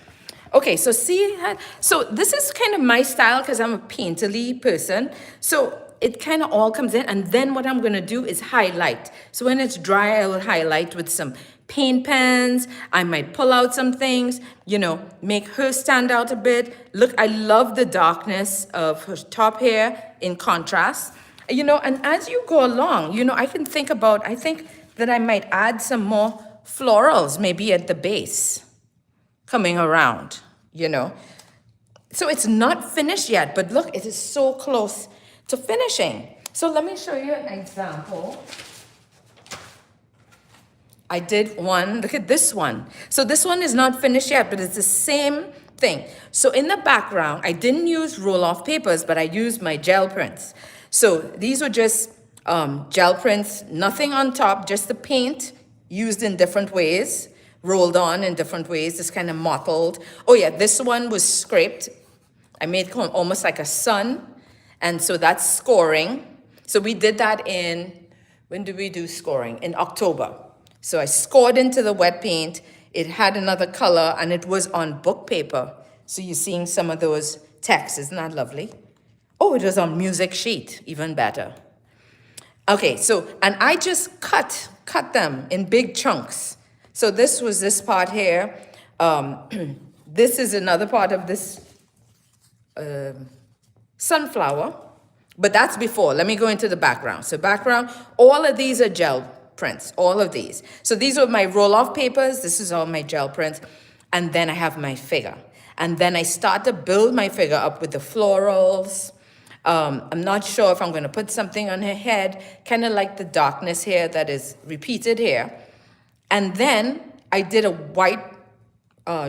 [SPEAKER 1] Okay, so see, so this is kind of my style because I'm a painterly person. So it kind of all comes in, and then what I'm gonna do is highlight. So when it's dry, I will highlight with some paint pens. I might pull out some things, you know, make her stand out a bit. Look, I love the darkness of her top hair in contrast. You know, and as you go along, you know, I think that I might add some more florals maybe at the base coming around, you know. So it's not finished yet, but look, it is so close to finishing. So let me show you an example. I did one, look at this one. So this one is not finished yet, but it's the same thing. So in the background, I didn't use roll-off papers, but I used my gel prints. So these were just gel prints, nothing on top, just the paint used in different ways, rolled on in different ways, just kind of mottled. Oh yeah, this one was scraped. I made almost like a sun, and so that's scoring. So we did that when did we do scoring? In October. So I scored into the wet paint. It had another color, and it was on book paper. So you're seeing some of those texts. Isn't that lovely? Oh, it was on music sheet, even better. Okay, so, and I just cut them in big chunks. So this was this part here. This is another part of this sunflower, but that's before. Let me go into the background. So background, all of these are gel prints, all of these. So these are my roll-off papers. This is all my gel prints. And then I have my figure. And then I start to build my figure up with the florals. I'm not sure if I'm going to put something on her head, kind of like the darkness here that is repeated here. And then I did a white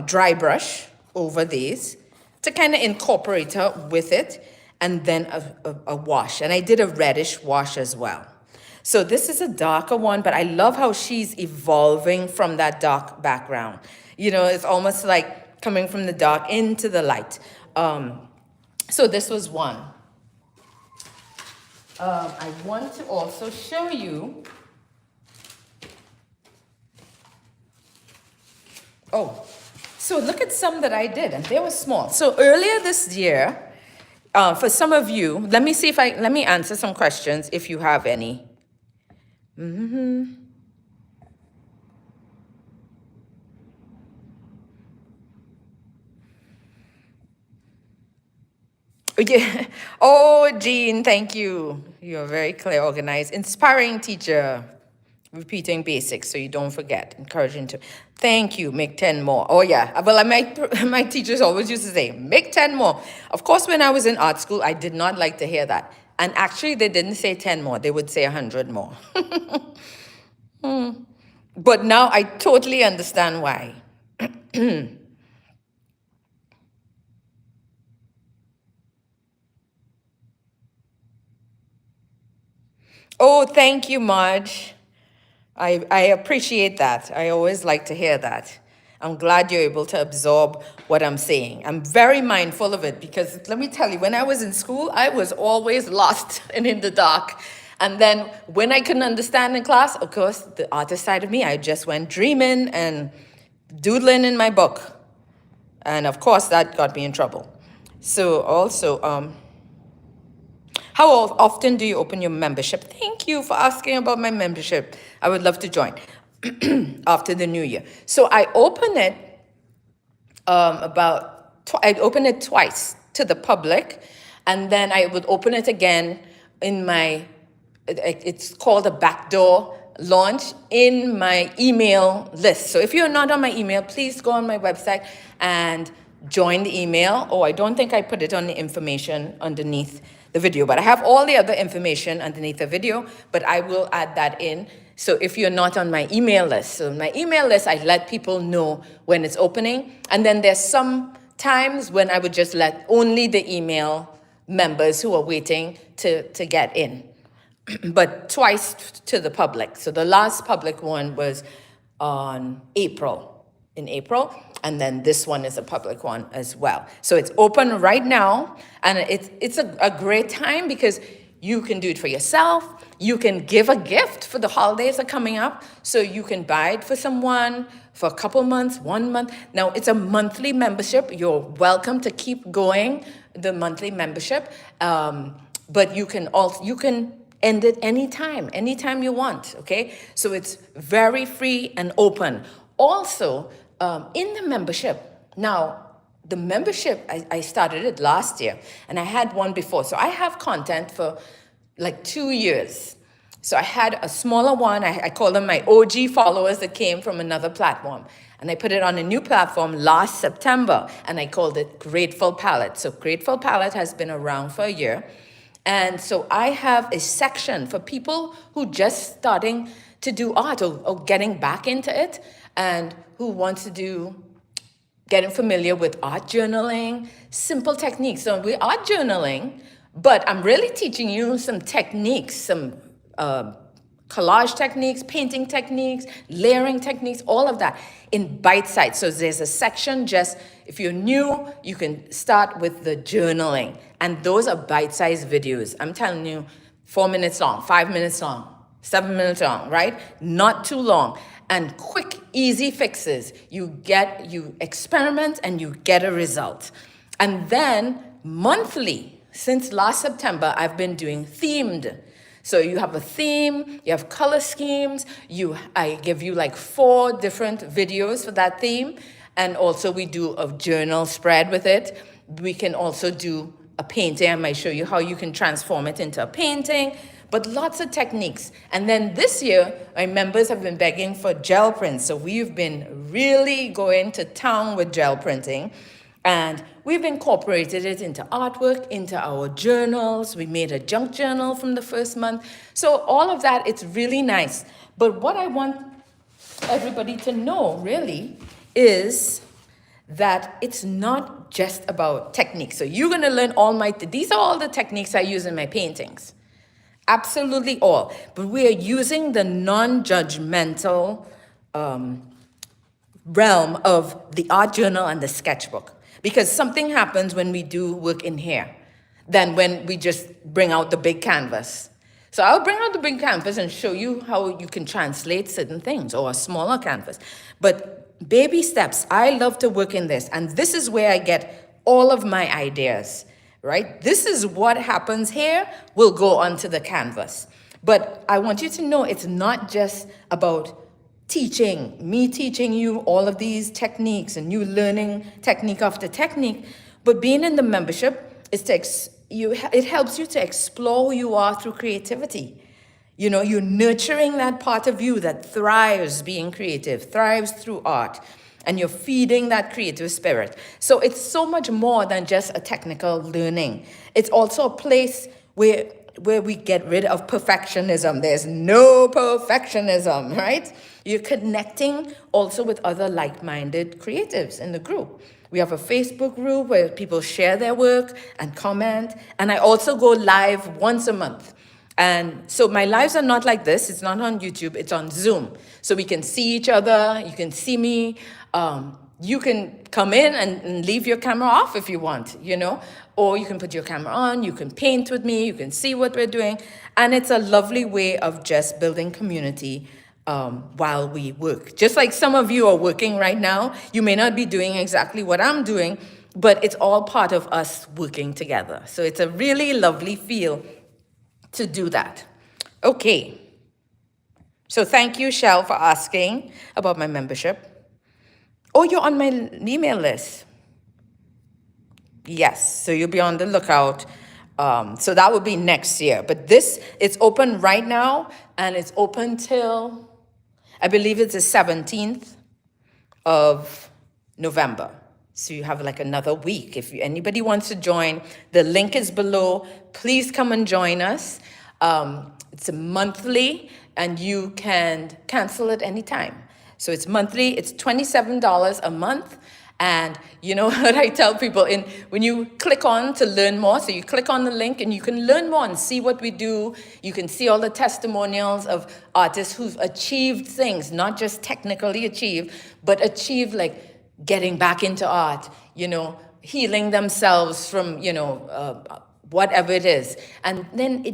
[SPEAKER 1] dry brush over these to kind of incorporate her with it, and then a wash. And I did a reddish wash as well. So this is a darker one, but I love how she's evolving from that dark background. You know, it's almost like coming from the dark into the light. So this was one. I want to also show you. Oh, so look at some that I did, and they were small. So earlier this year, for some of you, let me answer some questions if you have any. Yeah. Oh, Jean, thank you. You're very clear, organized, inspiring teacher. Repeating basics so you don't forget. Encouraging to. Thank you. Make 10 more. Oh yeah. Well, my teachers always used to say, make 10 more. Of course, when I was in art school, I did not like to hear that. And actually, they didn't say 10 more. They would say 100 more. But now I totally understand why. Oh, thank you, Marge. I appreciate that. I always like to hear that. I'm glad you're able to absorb what I'm saying. I'm very mindful of it because let me tell you, when I was in school, I was always lost and in the dark. And then when I couldn't understand in class, of course, the artist side of me, I just went dreaming and doodling in my book. And of course, that got me in trouble. So also, how often do you open your membership? Thank you for asking about my membership. I would love to join after the new year. So I open it I'd open it twice to the public, and then I would open it again in my, it's called a backdoor launch in my email list. So if you're not on my email, please go on my website and join the email. Oh, I don't think I put it on the information underneath the video, but I have all the other information underneath the video, but I will add that in. So if you're not on my email list, so my email list, I let people know when it's opening. And then there's some times when I would just let only the email members who are waiting to get in, but twice to the public. So the last public one was in April. And then this one is a public one as well. So it's open right now, and it's a great time because you can do it for yourself. You can give a gift for the holidays are coming up. So you can buy it for someone for a couple months, 1 month. Now it's a monthly membership. You're welcome to keep going the monthly membership. But you can end it anytime you want, okay? So it's very free and open. Also, in the membership, now, the membership, I started it last year, and I had one before. So I have content for like 2 years. So I had a smaller one. I call them my OG followers that came from another platform. And I put it on a new platform last September, and I called it Grateful Palette. So Grateful Palette has been around for a year. And so I have a section for people who just starting to do art or getting back into it and who want to do getting familiar with art journaling, simple techniques. So we are journaling, but I'm really teaching you some techniques, some collage techniques, painting techniques, layering techniques, all of that in bite size. So there's a section just, if you're new, you can start with the journaling. And those are bite-sized videos. I'm telling you, 4 minutes long, 5 minutes long, 7 minutes long, right? Not too long. And quick, easy fixes. You experiment and you get a result. And then monthly, since last September, I've been doing themed. So you have a theme, you have color schemes, I give you like 4 different videos for that theme. And also we do a journal spread with it. We can also do a painting. I might show you how you can transform it into a painting, but lots of techniques. And then this year, my members have been begging for gel prints. So we've been really going to town with gel printing. And we've incorporated it into artwork, into our journals. We made a junk journal from the first month. So all of that, it's really nice. But what I want everybody to know, really, is that it's not just about techniques. So you're going to learn these are all the techniques I use in my paintings. Absolutely all. But we are using the non-judgmental realm of the art journal and the sketchbook. Because something happens when we do work in here than when we just bring out the big canvas. So I'll bring out the big canvas and show you how you can translate certain things, or a smaller canvas. But baby steps, I love to work in this. And this is where I get all of my ideas, right? This is what happens here will go onto the canvas. But I want you to know it's not just about me teaching you all of these techniques and you learning technique after technique, but being in the membership is it helps you to explore who you are through creativity. You know, you're nurturing that part of you that thrives being creative, thrives through art, and you're feeding that creative spirit. So it's so much more than just a technical learning. It's also a place where we get rid of perfectionism. There's no perfectionism, right? You're connecting also with other like-minded creatives in the group. We have a Facebook group where people share their work and comment. And I also go live once a month. And so my lives are not like this. It's not on YouTube. It's on Zoom. So we can see each other. You can see me. You can come in and leave your camera off if you want, you know, or you can put your camera on, you can paint with me, you can see what we're doing. And it's a lovely way of just building community while we work. Just like some of you are working right now, you may not be doing exactly what I'm doing, but it's all part of us working together. So it's a really lovely feel to do that. Okay. So thank you, Shell, for asking about my membership. Oh, you're on my email list. Yes, so you'll be on the lookout. So that will be next year. But it's open right now, and it's open till, I believe it's the 17th of November. So you have like another week. If anybody wants to join, the link is below. Please come and join us. It's a monthly, and you can cancel it anytime. So it's monthly, it's $27 a month. And you know what I tell people, when you click on to learn more, so you click on the link and you can learn more and see what we do. You can see all the testimonials of artists who've achieved things, not just technically achieved, but achieved like getting back into art, you know, healing themselves from, you know, whatever it is. And then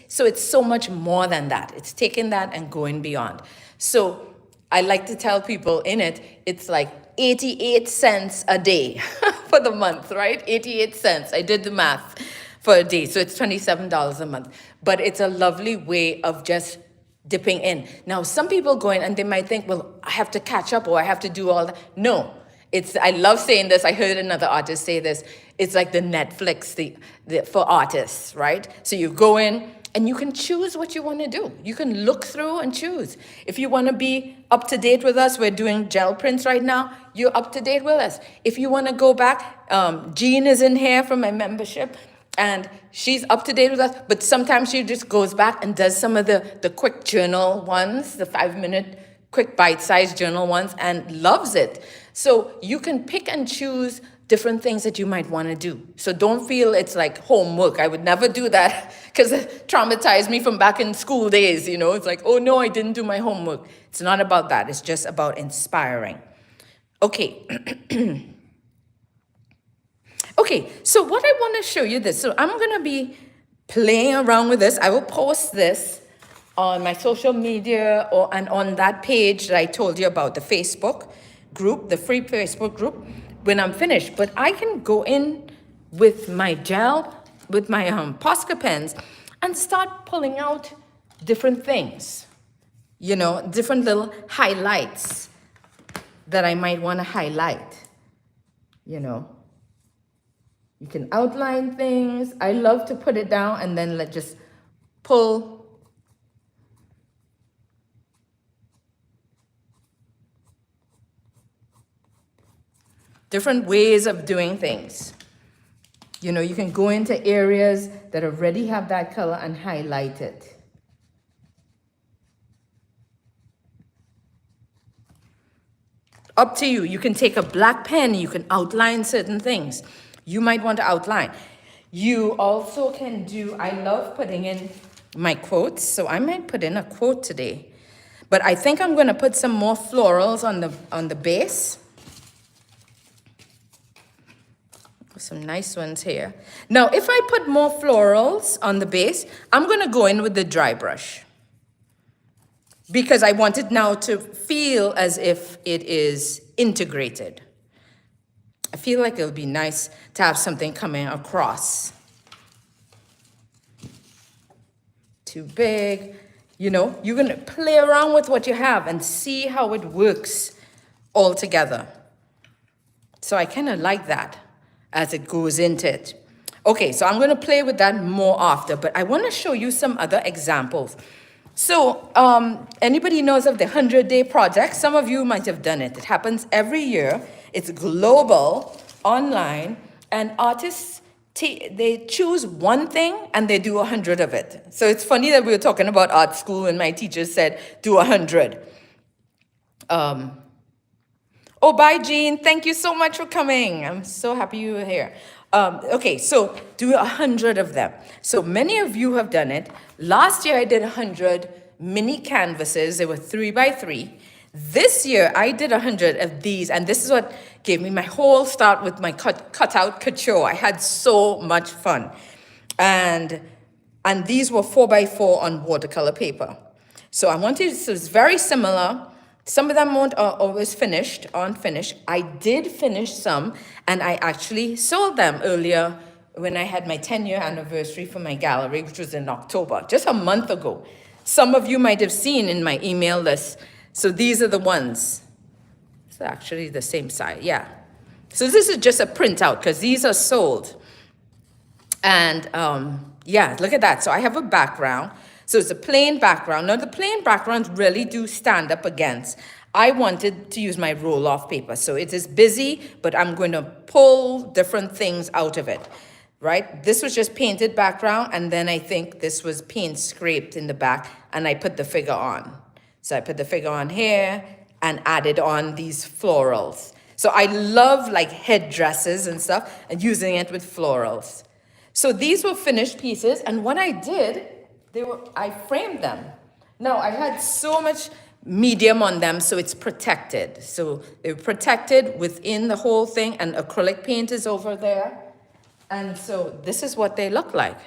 [SPEAKER 1] so it's so much more than that. It's taking that and going beyond. So I like to tell people it's like 88 cents a day for the month, right? 88 cents. I did the math. for a day. So it's $27 a month. But it's a lovely way of just dipping in. Now, some people go in and they might think, well, I have to catch up or I have to do all that. No, I love saying this. I heard another artist say this. It's like the Netflix for artists, right? So you go in and you can choose what you want to do. You can look through and choose. If you want to be up to date with us, we're doing gel prints right now. You're up to date with us. If you want to go back, Jean is in here from my membership. And she's up to date with us, but sometimes she just goes back and does some of the quick journal ones, the 5-minute quick bite-sized journal ones, and loves it. So you can pick and choose different things that you might want to do. So don't feel it's like homework. I would never do that because it traumatized me from back in school days, you know. It's like, oh no, I didn't do my homework. It's not about that. It's just about inspiring. Okay. Okay, so what I want to show you this. So I'm going to be playing around with this. I will post this on my social media and on that page that I told you about, the Facebook group, the free Facebook group, when I'm finished. But I can go in with my gel, with my Posca pens, and start pulling out different things, you know, different little highlights that I might want to highlight, you know. You can outline things. I love to put it down and then just pull. Different ways of doing things. You know, you can go into areas that already have that color and highlight it. Up to you. You can take a black pen, you can outline certain things. You might want to outline. You also can do, I love putting in my quotes, so I might put in a quote today. But I think I'm going to put some more florals on the base. Some nice ones here. Now, if I put more florals on the base, I'm going to go in with the dry brush, because I want it now to feel as if it is integrated. I feel like it'll be nice to have something coming across. Too big. You know, you're going to play around with what you have and see how it works all together. So I kind of like that as it goes into it. Okay, so I'm going to play with that more after, but I want to show you some other examples. So anybody knows of the 100-day project? Some of you might have done it. It happens every year. It's global, online, and artists, they choose one thing and they do 100 of it. So it's funny that we were talking about art school and my teacher said, do 100. Oh, bye, Jean. Thank you so much for coming. I'm so happy you were here. Okay, so do 100 of them. So many of you have done it. Last year I did 100 mini canvases. They were 3x3. This year I did 100 of these, and this is what gave me my whole start with my cutout couture. I had so much fun. And these were 4x4 on watercolor paper. So I wanted, so it's very similar. Some of them weren't always finished, unfinished. I did finish some, and I actually sold them earlier when I had my 10-year anniversary for my gallery, which was in October, just a month ago. Some of you might have seen in my email list. So these are the ones. It's actually the same size, yeah. So this is just a printout because these are sold. And yeah, look at that. So I have a background. So it's a plain background. Now the plain backgrounds really do stand up against. I wanted to use my roll-off paper. So it is busy, but I'm going to pull different things out of it, right? This was just painted background, and then I think this was paint scraped in the back, and I put the figure on. So I put the figure on here and added on these florals. So I love like headdresses and stuff and using it with florals. So these were finished pieces, and what I did, I framed them. Now I had so much medium on them, so it's protected. So they're protected within the whole thing, and acrylic paint is over there. And so this is what they look like.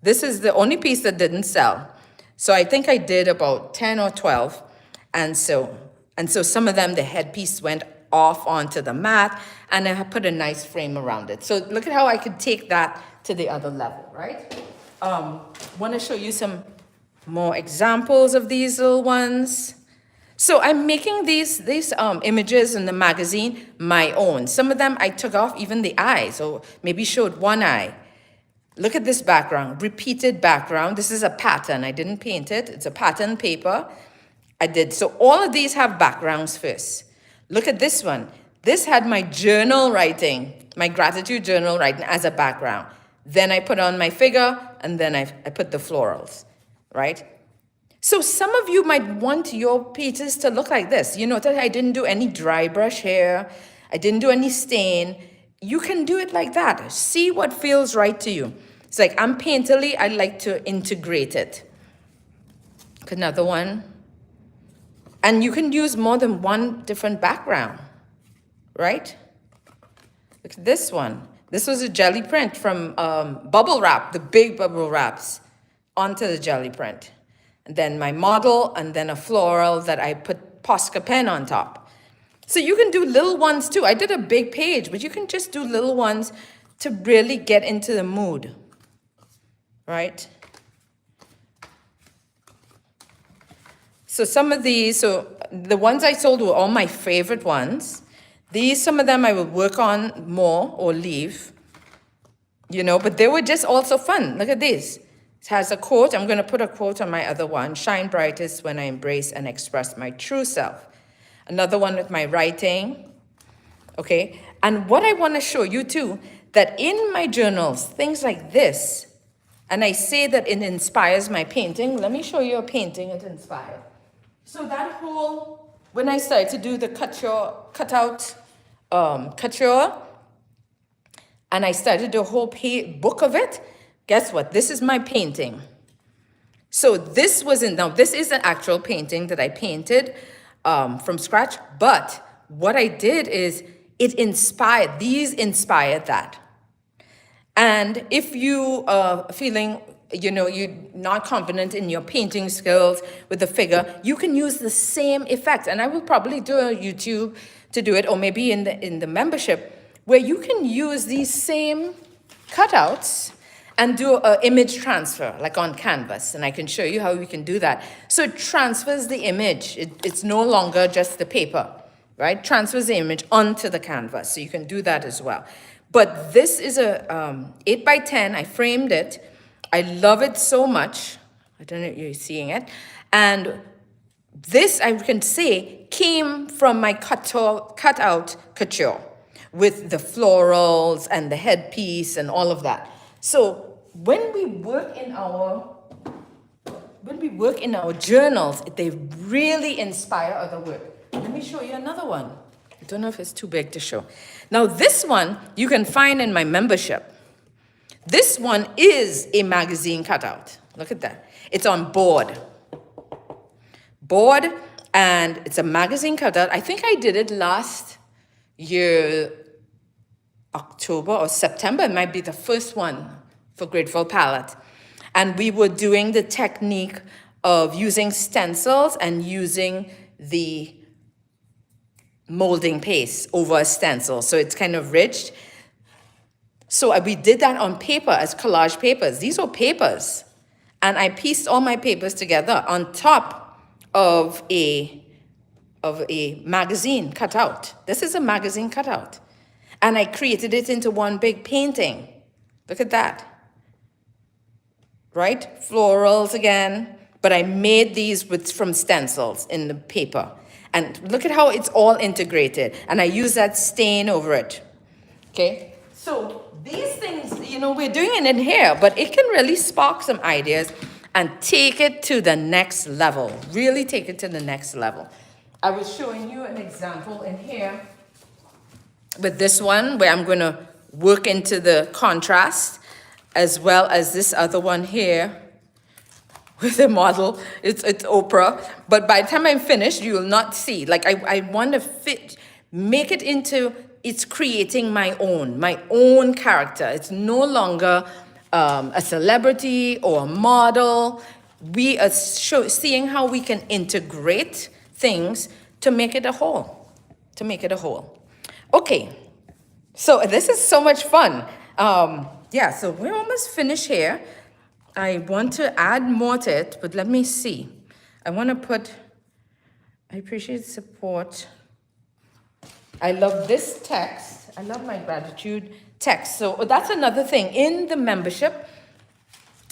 [SPEAKER 1] This is the only piece that didn't sell. So I think I did about 10 or 12. And so some of them, the headpiece went off onto the mat, and I put a nice frame around it. So look at how I could take that to the other level, right? Want to show you some more examples of these little ones. So I'm making these images in the magazine my own. Some of them I took off even the eye, so maybe showed one eye. Look at this background, repeated background. This is a pattern. I didn't paint it. It's a pattern paper. I did. So all of these have backgrounds first. Look at this one. This had my journal writing, my gratitude journal writing as a background. Then I put on my figure, and then I put the florals, right? So some of you might want your pieces to look like this. You notice I didn't do any dry brush here. I didn't do any stain. You can do it like that. See what feels right to you. It's like I'm painterly. I like to integrate it. Another one. And you can use more than one different background, right? Look at this one. This was a jelly print from bubble wrap, the big bubble wraps, onto the jelly print. And then my model, and then a floral that I put Posca pen on top. So you can do little ones too. I did a big page, but you can just do little ones to really get into the mood, right? So some of these, so the ones I sold were all my favorite ones. These, some of them I will work on more or leave, you know, but they were just also fun. Look at this. It has a quote. I'm going to put a quote on my other one. Shine brightest when I embrace and express my true self. Another one with my writing. Okay. And what I want to show you too, that in my journals, things like this, and I say that it inspires my painting. Let me show you a painting it inspired. So that whole, when I started to do the cutout, and I started the whole book of it, guess what? This is my painting. So this wasn't, now this is an actual painting that I painted from scratch, but what I did is it inspired, these inspired that. And if you are feeling, you know, you're not confident in your painting skills with the figure, you can use the same effect. And I will probably do a YouTube to do it, or maybe in the membership, where you can use these same cutouts and do an image transfer, like on canvas. And I can show you how we can do that. So it transfers the image. It's no longer just the paper, right? Transfers the image onto the canvas. So you can do that as well. But this is a 8 by 10. I framed it. I love it so much. I don't know if you're seeing it. And this, I can say, came from my cutout couture with the florals and the headpiece and all of that. So when we work in our journals, they really inspire other work. Let me show you another one. I don't know if it's too big to show. Now this one you can find in my membership. This one is a magazine cutout. Look at that. It's on board. And it's a magazine cutout. I think I did it last year, October or September. It might be the first one for Grateful Palette. And we were doing the technique of using stencils and using the molding paste over a stencil. So it's kind of ridged. So we did that on paper as collage papers. These were papers. And I pieced all my papers together on top of a magazine cutout. This is a magazine cutout. And I created it into one big painting. Look at that. Right? Florals again. But I made these from stencils in the paper. And look at how it's all integrated. And I use that stain over it. Okay? So these things, you know, we're doing it in here, but it can really spark some ideas and take it to the next level. Really take it to the next level. I was showing you an example in here with this one where I'm going to work into the contrast, as well as this other one here with the model. It's Oprah. But by the time I'm finished, you will not see. Like I want to make it into, it's creating my own character. It's no longer a celebrity or a model. We are seeing how we can integrate things to make it a whole. to make it a whole. Okay, so this is so much fun. Yeah, so we're almost finished here. I want to add more to it, but let me see. I want to put, I appreciate support. I love this text. I love my gratitude text. So that's another thing. In the membership,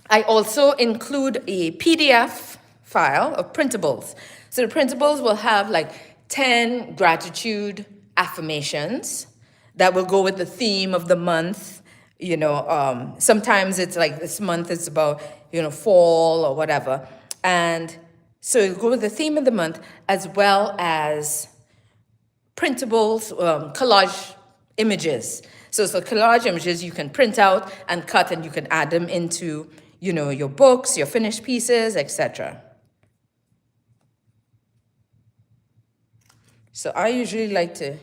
[SPEAKER 1] I also include a PDF file of printables. So the printables will have like 10 gratitude affirmations that will go with the theme of the month. You know, sometimes it's like this month is about, you know, fall or whatever. And so it'll go with the theme of the month as well as printables, collage images. So collage images you can print out and cut, and you can add them into, you know, your books, your finished pieces, etc. So I usually like to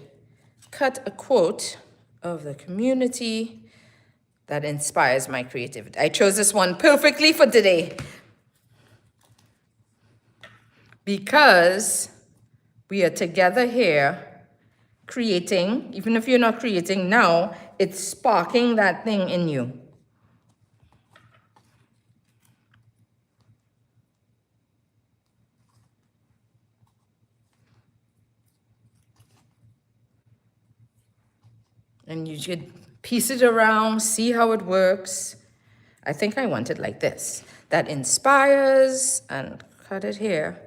[SPEAKER 1] cut a quote of the community that inspires my creativity. I chose this one perfectly for today because we are together here creating. Even if you're not creating now, it's sparking that thing in you. And you should piece it around, see how it works. I think I want it like this. That inspires, and cut it here.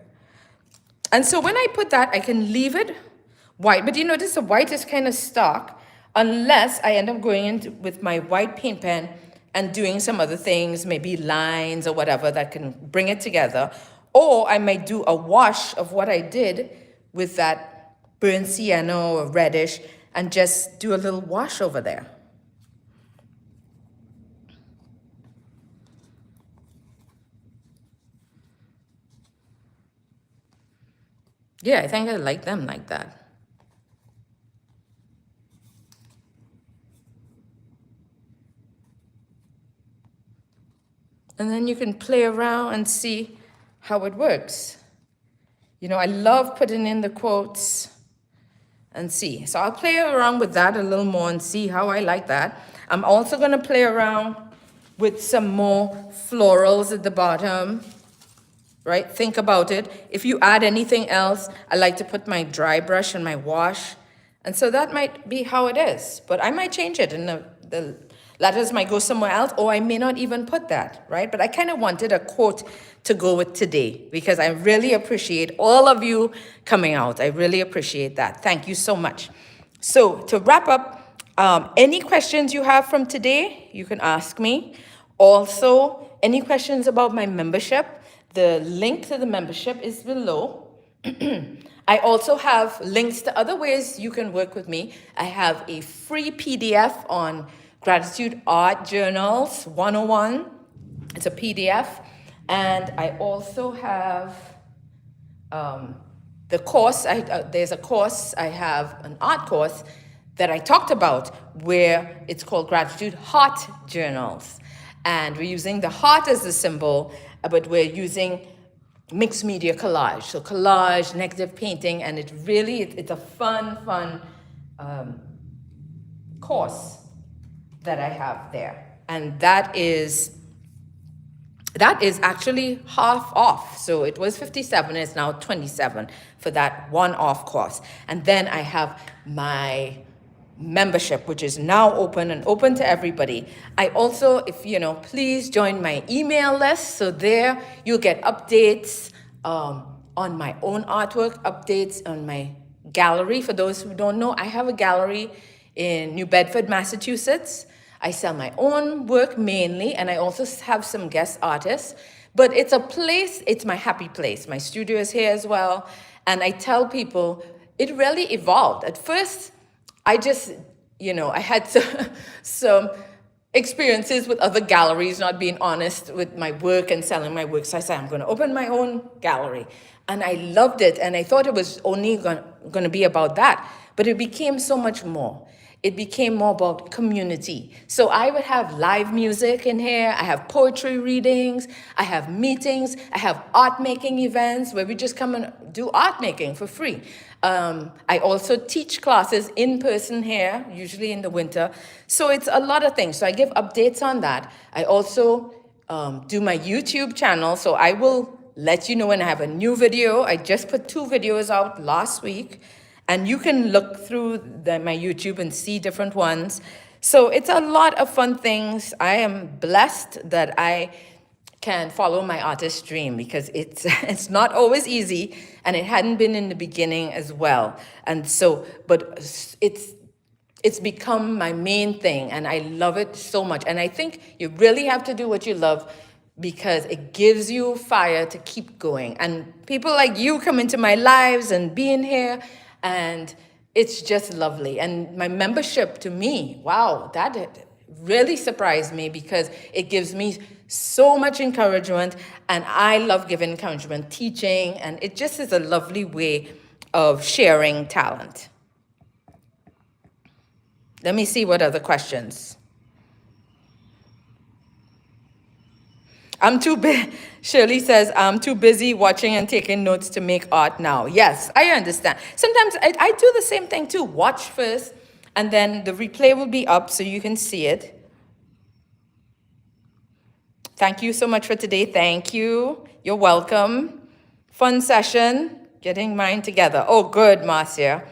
[SPEAKER 1] And so when I put that, I can leave it white. But you notice the white is kind of stark unless I end up going in with my white paint pen and doing some other things, maybe lines or whatever that can bring it together. Or I might do a wash of what I did with that burnt sienna or reddish and just do a little wash over there. Yeah, I think I like them like that. And then you can play around and see how it works. You know, I love putting in the quotes and see. So I'll play around with that a little more and see how I like that. I'm also going to play around with some more florals at the bottom. Right? Think about it. If you add anything else, I like to put my dry brush and my wash. And so that might be how it is. But I might change it, and the letters might go somewhere else, or I may not even put that, right? But I kind of wanted a quote to go with today because I really appreciate all of you coming out. I really appreciate that. Thank you so much. So to wrap up, any questions you have from today, you can ask me. Also, any questions about my membership? The link to the membership is below. I also have links to other ways you can work with me. I have a free PDF on Gratitude Art Journals 101. It's a PDF. And I also have the course. There's a course. I have an art course that I talked about where it's called Gratitude Heart Journals. And we're using the heart as the symbol, but we're using mixed media collage. So collage, negative painting, and it's a fun course that I have there. And that is actually half off. So it was 57, it's now 27 for that one-off course. And then I have my membership, which is now open to everybody. I also, please join my email list. So there you'll get updates on my own artwork, updates on my gallery. For those who don't know, I have a gallery in New Bedford, Massachusetts. I sell my own work mainly, and I also have some guest artists. But it's a place, it's my happy place. My studio is here as well. And I tell people, it really evolved. At first, I just, I had some experiences with other galleries, not being honest with my work and selling my work. So I said, I'm going to open my own gallery. And I loved it. And I thought it was only going to be about that. But it became so much more. it became more about community. So I would have live music in here. I have poetry readings. I have meetings. I have art making events where we just come and do art making for free. I also teach classes in person here, usually in the winter. So it's a lot of things. So I give updates on that. I also do my YouTube channel. So I will let you know when I have a new video. I just put 2 videos out last week. And you can look through my YouTube and see different ones. So it's a lot of fun things. I am blessed that I can follow my artist dream because it's not always easy, and it hadn't been in the beginning as well. And so, but it's become my main thing, and I love it so much. And I think you really have to do what you love because it gives you fire to keep going. And people like you come into my lives and being here, and it's just lovely. And my membership to me, wow, that really surprised me because it gives me so much encouragement, and I love giving encouragement, teaching, and it just is a lovely way of sharing talent. Let me see what other questions. Shirley says, I'm too busy watching and taking notes to make art now. Yes, I understand. Sometimes I do the same thing too. Watch first, and then the replay will be up so you can see it. Thank you so much for today. Thank you. You're welcome. Fun session. Getting mine together. Oh, good, Marcia.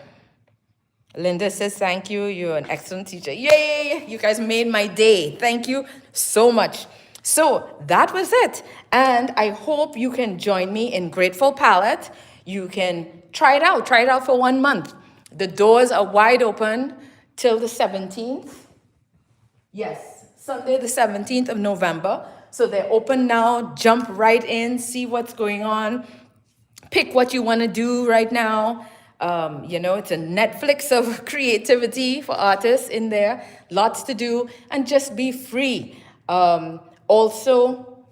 [SPEAKER 1] Linda says, thank you. You're an excellent teacher. Yay! You guys made my day. Thank you so much. So that was it. And I hope you can join me in Grateful Palette. You can try it out. Try it out for 1 month. The doors are wide open till the 17th. Yes, Sunday the 17th of November. So they're open now. Jump right in, see what's going on. Pick what you want to do right now. It's a Netflix of creativity for artists in there. Lots to do, and just be free. Also,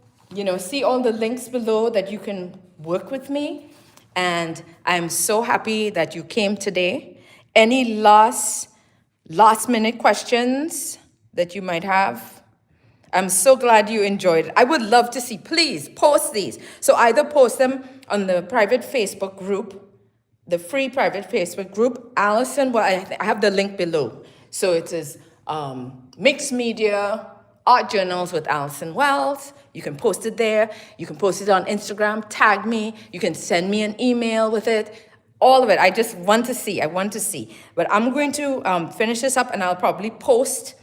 [SPEAKER 1] see all the links below that you can work with me. And I'm so happy that you came today. Any last minute questions that you might have? I'm so glad you enjoyed it. I would love to see, please post these. So either post them on the private Facebook group, the free private Facebook group. Alison, well, I have the link below. So it is Mixed Media Art Journals with Alison Wells. You can post it there. You can post it on Instagram, tag me. You can send me an email with it. All of it. I just want to see. I want to see. But I'm going to finish this up, and I'll probably post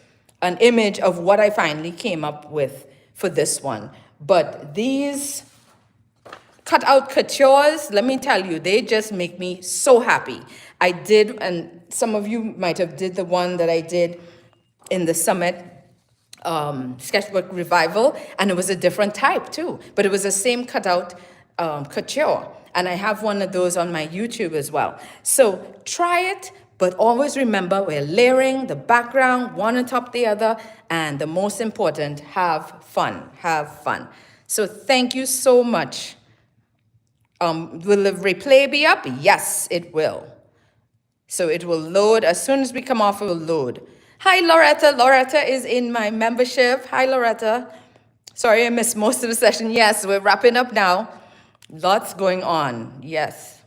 [SPEAKER 1] an image of what I finally came up with for this one. But these cutout coutures, let me tell you, they just make me so happy. I did, and some of you might have did the one that I did in the Summit sketchbook revival, and it was a different type too, but it was the same cutout couture, and I have one of those on my YouTube as well. So try it, but always remember we're layering the background one on top of the other, and the most important, have fun. So thank you so much. Will the replay be up? Yes, it will. So it will load as soon as we come off. It will load. Hi, Loretta. Loretta is in my membership. Hi, Loretta. Sorry, I missed most of the session. Yes, we're wrapping up now. Lots going on. Yes.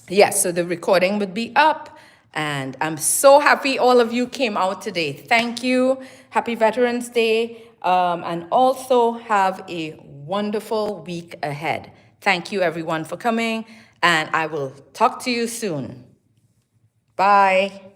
[SPEAKER 1] Yes, so the recording would be up. And I'm so happy all of you came out today. Thank you. Happy Veterans Day. And also have a wonderful week ahead. Thank you, everyone, for coming. And I will talk to you soon. Bye.